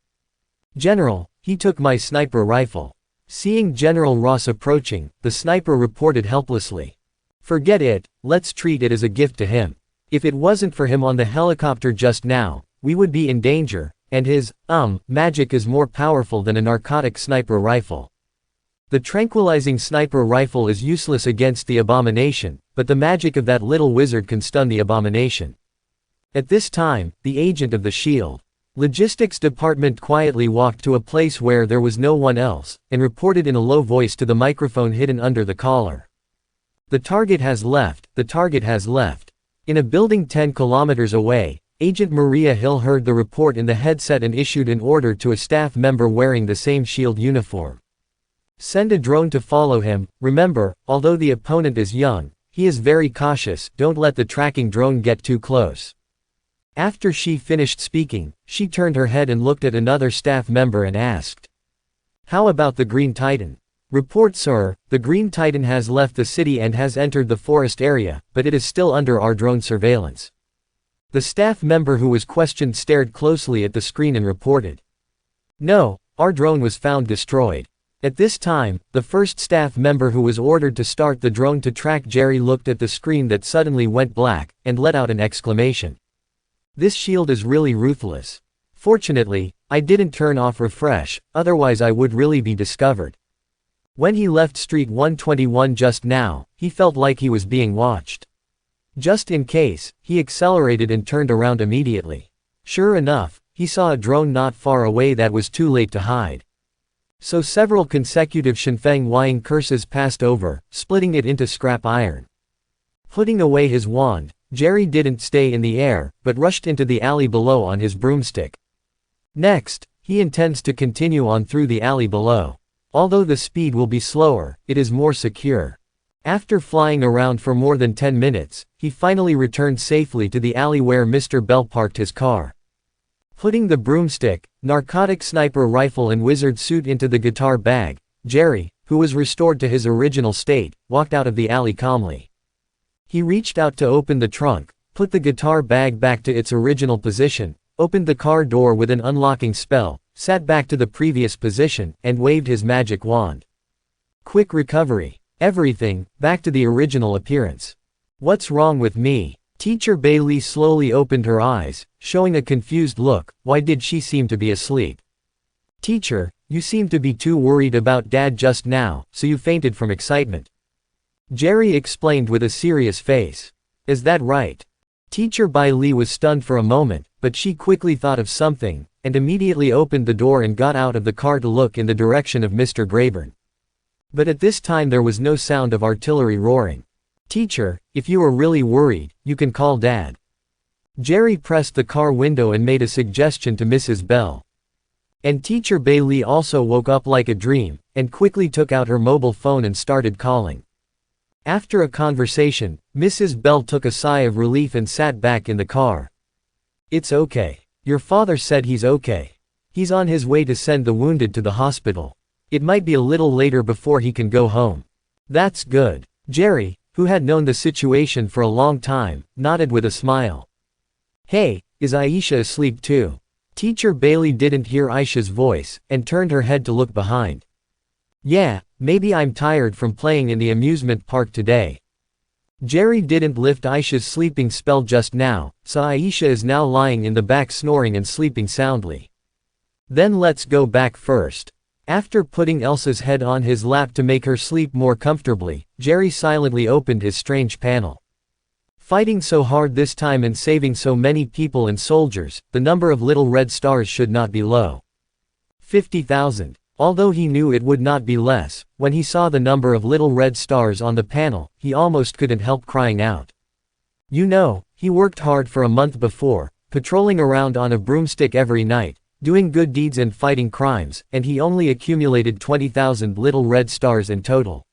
[SPEAKER 1] General, he took my sniper rifle. Seeing General Ross approaching, the sniper reported helplessly. Forget it, let's treat it as a gift to him. If it wasn't for him on the helicopter just now, we would be in danger, and his, magic is more powerful than a narcotic sniper rifle. The tranquilizing sniper rifle is useless against the abomination, but the magic of that little wizard can stun the abomination. At this time, the agent of the S.H.I.E.L.D. Logistics Department quietly walked to a place where there was no one else, and reported in a low voice to the microphone hidden under the collar. The target has left, the target has left. In a building 10 kilometers away, Agent Maria Hill heard the report in the headset and issued an order to a staff member wearing the same S.H.I.E.L.D. uniform. Send a drone to follow him. Remember, although the opponent is young, he is very cautious, don't let the tracking drone get too close. After she finished speaking, she turned her head and looked at another staff member and asked. How about the Green Titan? Report sir, the Green Titan has left the city and has entered the forest area, but it is still under our drone surveillance. The staff member who was questioned stared closely at the screen and reported. No, our drone was found destroyed. At this time, the first staff member who was ordered to start the drone to track Jerry looked at the screen that suddenly went black, and let out an exclamation. This S.H.I.E.L.D. is really ruthless. Fortunately, I didn't turn off refresh, otherwise I would really be discovered. When he left Street 121 just now, he felt like he was being watched. Just in case, he accelerated and turned around immediately. Sure enough, he saw a drone not far away that was too late to hide. So several consecutive Shenfeng Wying curses passed over, splitting it into scrap iron. Putting away his wand, Jerry didn't stay in the air, but rushed into the alley below on his broomstick. Next, he intends to continue on through the alley below. Although the speed will be slower, it is more secure. After flying around for more than 10 minutes, he finally returned safely to the alley where Mr. Bell parked his car. Putting the broomstick, narcotic sniper rifle and wizard suit into the guitar bag, Jerry, who was restored to his original state, walked out of the alley calmly. He reached out to open the trunk, put the guitar bag back to its original position, opened the car door with an unlocking spell, sat back to the previous position, and waved his magic wand. Quick recovery. Everything, back to the original appearance. What's wrong with me? Teacher Bailey slowly opened her eyes, showing a confused look. Why did she seem to be asleep? Teacher, you seemed to be too worried about Dad just now, so you fainted from excitement. Jerry explained with a serious face. Is that right? Teacher Bailey was stunned for a moment, but she quickly thought of something, and immediately opened the door and got out of the car to look in the direction of Mr. Grayburn. But at this time there was no sound of artillery roaring. Teacher, if you are really worried, you can call Dad. Jerry pressed the car window and made a suggestion to Mrs. Bell. And Teacher Bailey also woke up like a dream, and quickly took out her mobile phone and started calling. After a conversation, Mrs. Bell took a sigh of relief and sat back in the car. It's okay. Your father said he's okay. He's on his way to send the wounded to the hospital. It might be a little later before he can go home. That's good. Jerry, who had known the situation for a long time, nodded with a smile. Hey, is Aisha asleep too? Teacher Bailey didn't hear Aisha's voice, and turned her head to look behind. Yeah, maybe I'm tired from playing in the amusement park today. Jerry didn't lift Aisha's sleeping spell just now, so Aisha is now lying in the back snoring and sleeping soundly. Then let's go back first. After putting Elsa's head on his lap to make her sleep more comfortably, Jerry silently opened his strange panel. Fighting so hard this time and saving so many people and soldiers, the number of little red stars should not be low. 50,000. Although he knew it would not be less, when he saw the number of little red stars on the panel, he almost couldn't help crying out. You know, he worked hard for a month before, patrolling around on a broomstick every night, doing good deeds and fighting crimes, and he only accumulated 20,000 little red stars in total.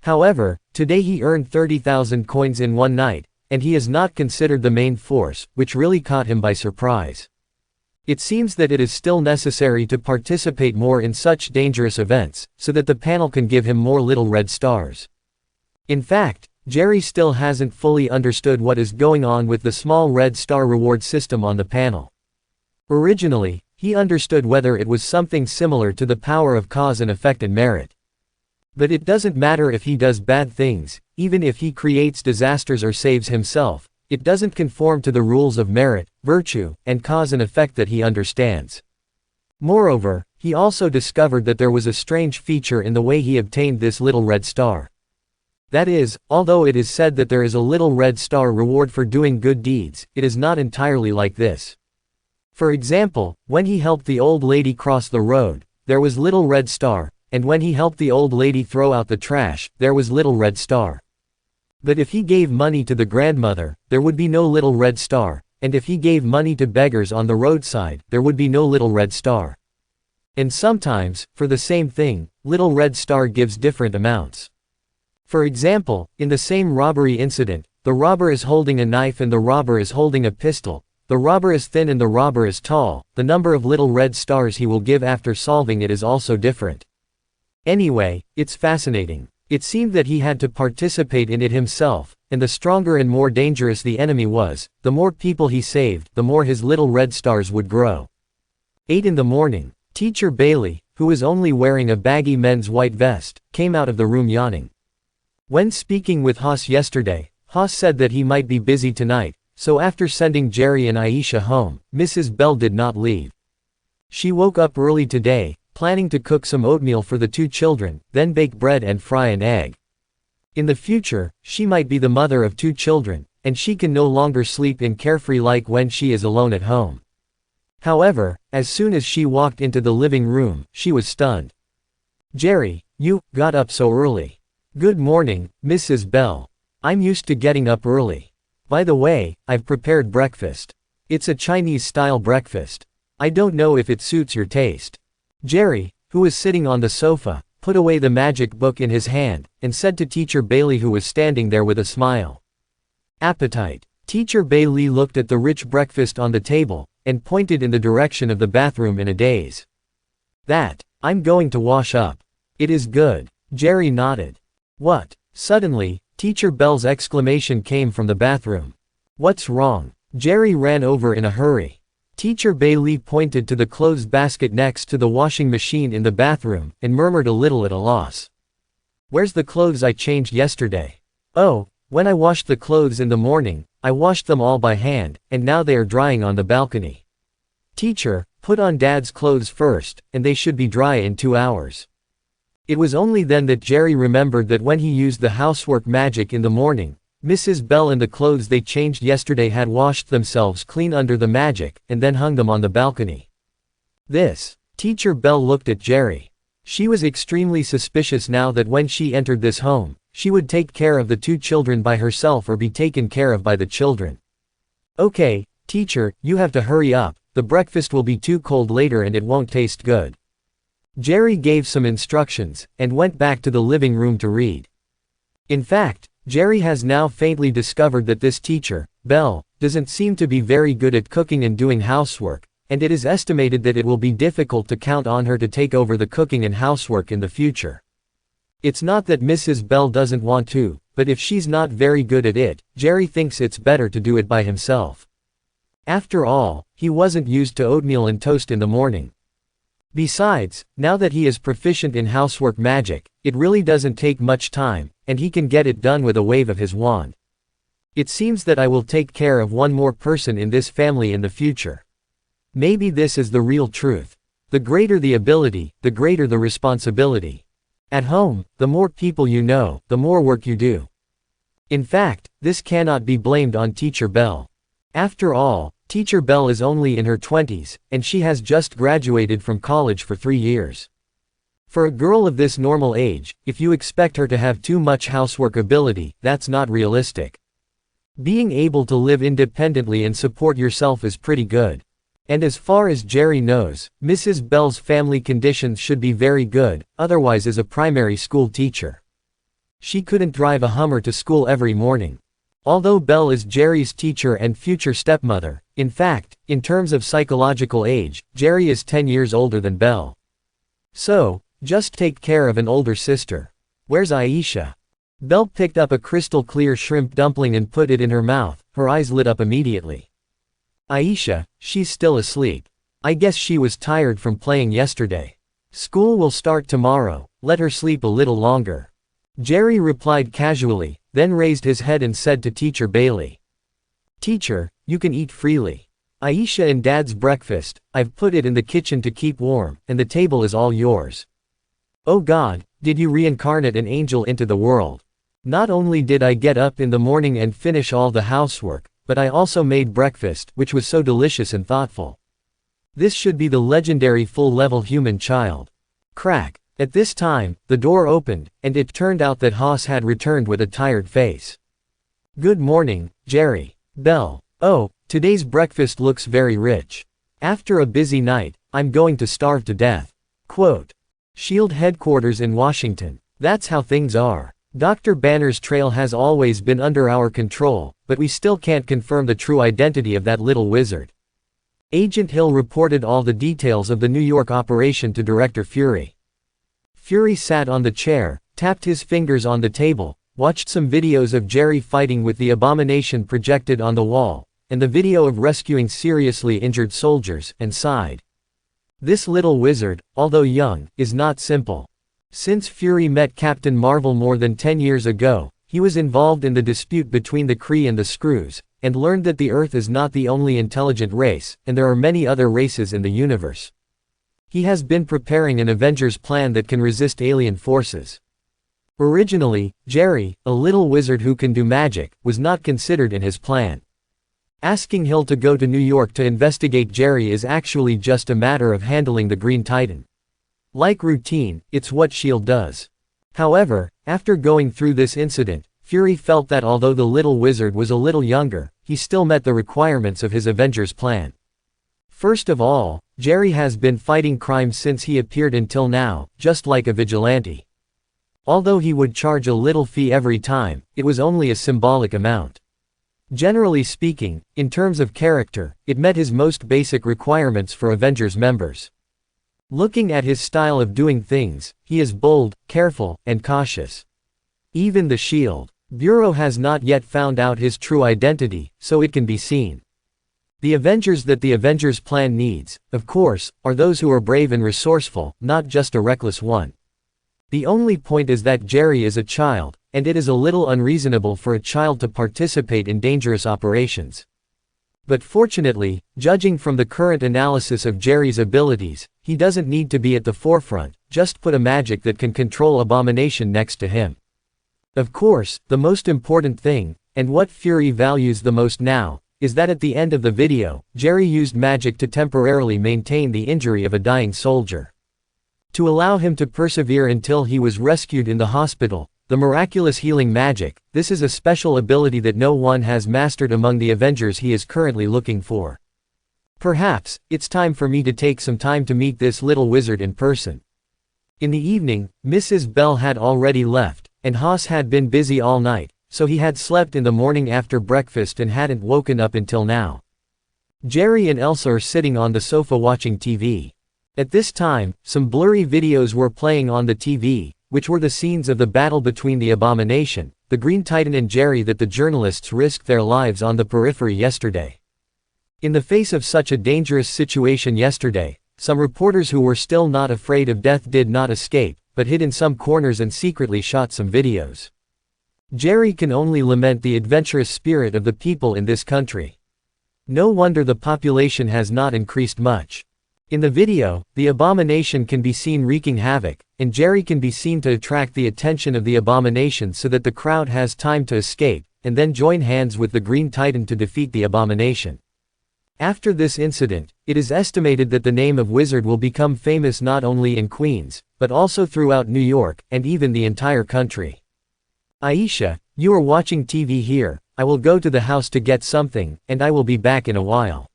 [SPEAKER 1] However, today he earned 30,000 coins in one night, and he is not considered the main force, which really caught him by surprise. It seems that it is still necessary to participate more in such dangerous events, so that the panel can give him more little red stars. In fact, Jerry still hasn't fully understood what is going on with the small red star reward system on the panel. Originally, he understood whether it was something similar to the power of cause and effect and merit. But it doesn't matter if he does bad things, even if he creates disasters or saves himself. It doesn't conform to the rules of merit, virtue, and cause and effect that he understands. Moreover, he also discovered that there was a strange feature in the way he obtained this little red star. That is, although it is said that there is a little red star reward for doing good deeds, it is not entirely like this. For example, when he helped the old lady cross the road, there was little red star, and when he helped the old lady throw out the trash, there was little red star. But if he gave money to the grandmother, there would be no little red star, and if he gave money to beggars on the roadside, there would be no little red star. And sometimes, for the same thing, little red star gives different amounts. For example, in the same robbery incident, the robber is holding a knife and the robber is holding a pistol, the robber is thin and the robber is tall, the number of little red stars he will give after solving it is also different. Anyway, it's fascinating. It seemed that he had to participate in it himself, and the stronger and more dangerous the enemy was, the more people he saved, the more his little red stars would grow. 8 in the morning, Teacher Bailey, who was only wearing a baggy men's white vest, came out of the room yawning. When speaking with Haas yesterday, Haas said that he might be busy tonight, so after sending Jerry and Aisha home, Mrs. Bell did not leave. She woke up early today, planning to cook some oatmeal for the 2 children, then bake bread and fry an egg. In the future, she might be the mother of 2 children, and she can no longer sleep in carefree like when she is alone at home. However, as soon as she walked into the living room, she was stunned. Jerry, you got up so early. Good morning, Mrs. Bell. I'm used to getting up early. By the way, I've prepared breakfast. It's a Chinese-style breakfast. I don't know if it suits your taste. Jerry, who was sitting on the sofa, put away the magic book in his hand, and said to Teacher Bailey, who was standing there with a smile. Appetite. Teacher Bailey looked at the rich breakfast on the table, and pointed in the direction of the bathroom in a daze. I'm going to wash up. It is good. Jerry nodded. What? Suddenly, Teacher Bell's exclamation came from the bathroom. What's wrong? Jerry ran over in a hurry. Teacher Bailey pointed to the clothes basket next to the washing machine in the bathroom, and murmured a little at a loss. Where's the clothes I changed yesterday? Oh, when I washed the clothes in the morning, I washed them all by hand, and now they are drying on the balcony. Teacher, put on Dad's clothes first, and they should be dry in 2 hours. It was only then that Jerry remembered that when he used the housework magic in the morning, Mrs. Bell and the clothes they changed yesterday had washed themselves clean under the magic, and then hung them on the balcony. Teacher Bell looked at Jerry. She was extremely suspicious now that when she entered this home, she would take care of the 2 children by herself or be taken care of by the children. Okay, teacher, you have to hurry up, the breakfast will be too cold later and it won't taste good. Jerry gave some instructions, and went back to the living room to read. In fact, Jerry has now faintly discovered that this teacher, Bell, doesn't seem to be very good at cooking and doing housework, and it is estimated that it will be difficult to count on her to take over the cooking and housework in the future. It's not that Mrs. Bell doesn't want to, but if she's not very good at it, Jerry thinks it's better to do it by himself. After all, he wasn't used to oatmeal and toast in the morning. Besides, now that he is proficient in housework magic, it really doesn't take much time, and he can get it done with a wave of his wand. It seems that I will take care of one more person in this family in the future. Maybe this is the real truth. The greater the ability, the greater the responsibility. At home, the more people you know, the more work you do. In fact, this cannot be blamed on Teacher Bell. After all, Teacher Bell is only in her 20s, and she has just graduated from college for 3 years. For a girl of this normal age, if you expect her to have too much housework ability, that's not realistic. Being able to live independently and support yourself is pretty good. And as far as Jerry knows, Mrs. Bell's family conditions should be very good, otherwise as a primary school teacher. She couldn't drive a Hummer to school every morning. Although Bell is Jerry's teacher and future stepmother, in fact, in terms of psychological age, Jerry is 10 years older than Bell. So, just take care of an older sister. Where's Aisha? Bell picked up a crystal clear shrimp dumpling and put it in her mouth, her eyes lit up immediately. Aisha, she's still asleep. I guess she was tired from playing yesterday. School will start tomorrow, let her sleep a little longer. Jerry replied casually, then raised his head and said to Teacher Bailey. Teacher, you can eat freely. Aisha and Dad's breakfast, I've put it in the kitchen to keep warm, and the table is all yours. Oh God, did you reincarnate an angel into the world? Not only did I get up in the morning and finish all the housework, but I also made breakfast, which was so delicious and thoughtful. This should be the legendary full-level human child. Crack. At this time, the door opened, and it turned out that Haas had returned with a tired face. Good morning, Jerry. Bell. Oh, today's breakfast looks very rich. After a busy night, I'm going to starve to death. Quote. SHIELD headquarters in Washington. That's how things are. Dr. Banner's trail has always been under our control, but we still can't confirm the true identity of that little wizard. Agent Hill reported all the details of the New York operation to Director Fury. Fury sat on the chair, tapped his fingers on the table, watched some videos of Jerry fighting with the abomination projected on the wall, and the video of rescuing seriously injured soldiers, and sighed. This little wizard, although young, is not simple. Since Fury met Captain Marvel more than 10 years ago, he was involved in the dispute between the Kree and the Skrulls, and learned that the Earth is not the only intelligent race, and there are many other races in the universe. He has been preparing an Avengers plan that can resist alien forces. Originally, Jerry, a little wizard who can do magic, was not considered in his plan. Asking Hill to go to New York to investigate Jerry is actually just a matter of handling the Green Titan. Like routine, it's what SHIELD does. However, after going through this incident, Fury felt that although the little wizard was a little younger, he still met the requirements of his Avengers plan. First of all, Jerry has been fighting crime since he appeared until now, just like a vigilante. Although he would charge a little fee every time, it was only a symbolic amount. Generally speaking, in terms of character, it met his most basic requirements for Avengers members. Looking at his style of doing things, he is bold, careful, and cautious. Even the S.H.I.E.L.D. Bureau has not yet found out his true identity, so it can be seen. The Avengers that the Avengers plan needs, of course, are those who are brave and resourceful, not just a reckless one. The only point is that Jerry is a child, and it is a little unreasonable for a child to participate in dangerous operations. But fortunately, judging from the current analysis of Jerry's abilities, he doesn't need to be at the forefront, just put a magic that can control Abomination next to him. Of course, the most important thing, and what Fury values the most now, is that at the end of the video, Jerry used magic to temporarily maintain the injury of a dying soldier. To allow him to persevere until he was rescued in the hospital, the miraculous healing magic, this is a special ability that no one has mastered among the Avengers he is currently looking for. Perhaps, it's time for me to take some time to meet this little wizard in person. In the evening, Mrs. Bell had already left, and Haas had been busy all night, so he had slept in the morning after breakfast and hadn't woken up until now. Jerry and Elsa are sitting on the sofa watching TV. At this time, some blurry videos were playing on the TV, which were the scenes of the battle between the Abomination, the Green Titan and Jerry that the journalists risked their lives on the periphery yesterday. In the face of such a dangerous situation yesterday, some reporters who were still not afraid of death did not escape, but hid in some corners and secretly shot some videos. Jerry can only lament the adventurous spirit of the people in this country. No wonder the population has not increased much. In the video, the Abomination can be seen wreaking havoc, and Jerry can be seen to attract the attention of the Abomination so that the crowd has time to escape, and then join hands with the Green Titan to defeat the Abomination. After this incident, it is estimated that the name of Wizard will become famous not only in Queens, but also throughout New York, and even the entire country. Aisha, you are watching TV here, I will go to the house to get something, and I will be back in a while.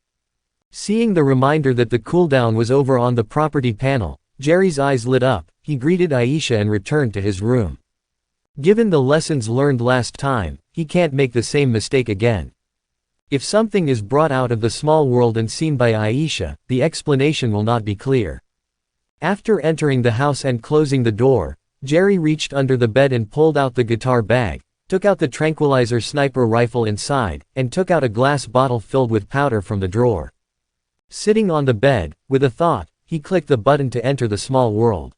[SPEAKER 1] Seeing the reminder that the cooldown was over on the property panel, Jerry's eyes lit up, he greeted Aisha and returned to his room. Given the lessons learned last time, he can't make the same mistake again. If something is brought out of the small world and seen by Aisha, the explanation will not be clear. After entering the house and closing the door, Jerry reached under the bed and pulled out the guitar bag, took out the tranquilizer sniper rifle inside, and took out a glass bottle filled with powder from the drawer. Sitting on the bed, with a thought, he clicked the button to enter the small world.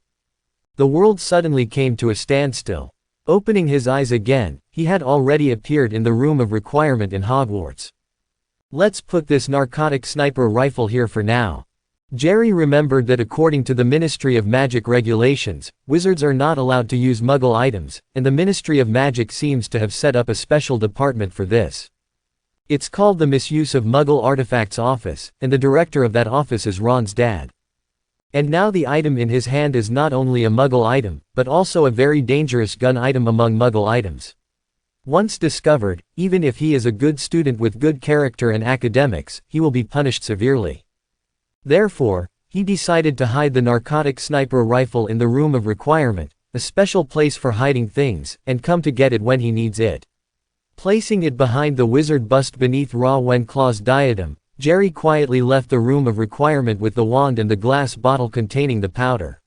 [SPEAKER 1] The world suddenly came to a standstill. Opening his eyes again, he had already appeared in the room of requirement in Hogwarts. Let's put this narcotic sniper rifle here for now. Jerry remembered that according to the Ministry of Magic regulations, wizards are not allowed to use Muggle items, and the Ministry of Magic seems to have set up a special department for this. It's called the Misuse of Muggle Artifacts Office, and the director of that office is Ron's dad. And now the item in his hand is not only a Muggle item, but also a very dangerous gun item among Muggle items. Once discovered, even if he is a good student with good character and academics, he will be punished severely. Therefore, he decided to hide the narcotic sniper rifle in the room of requirement, a special place for hiding things, and come to get it when he needs it. Placing it behind the wizard bust beneath Ra Wenclaw's diadem, Jerry quietly left the room of requirement with the wand and the glass bottle containing the powder.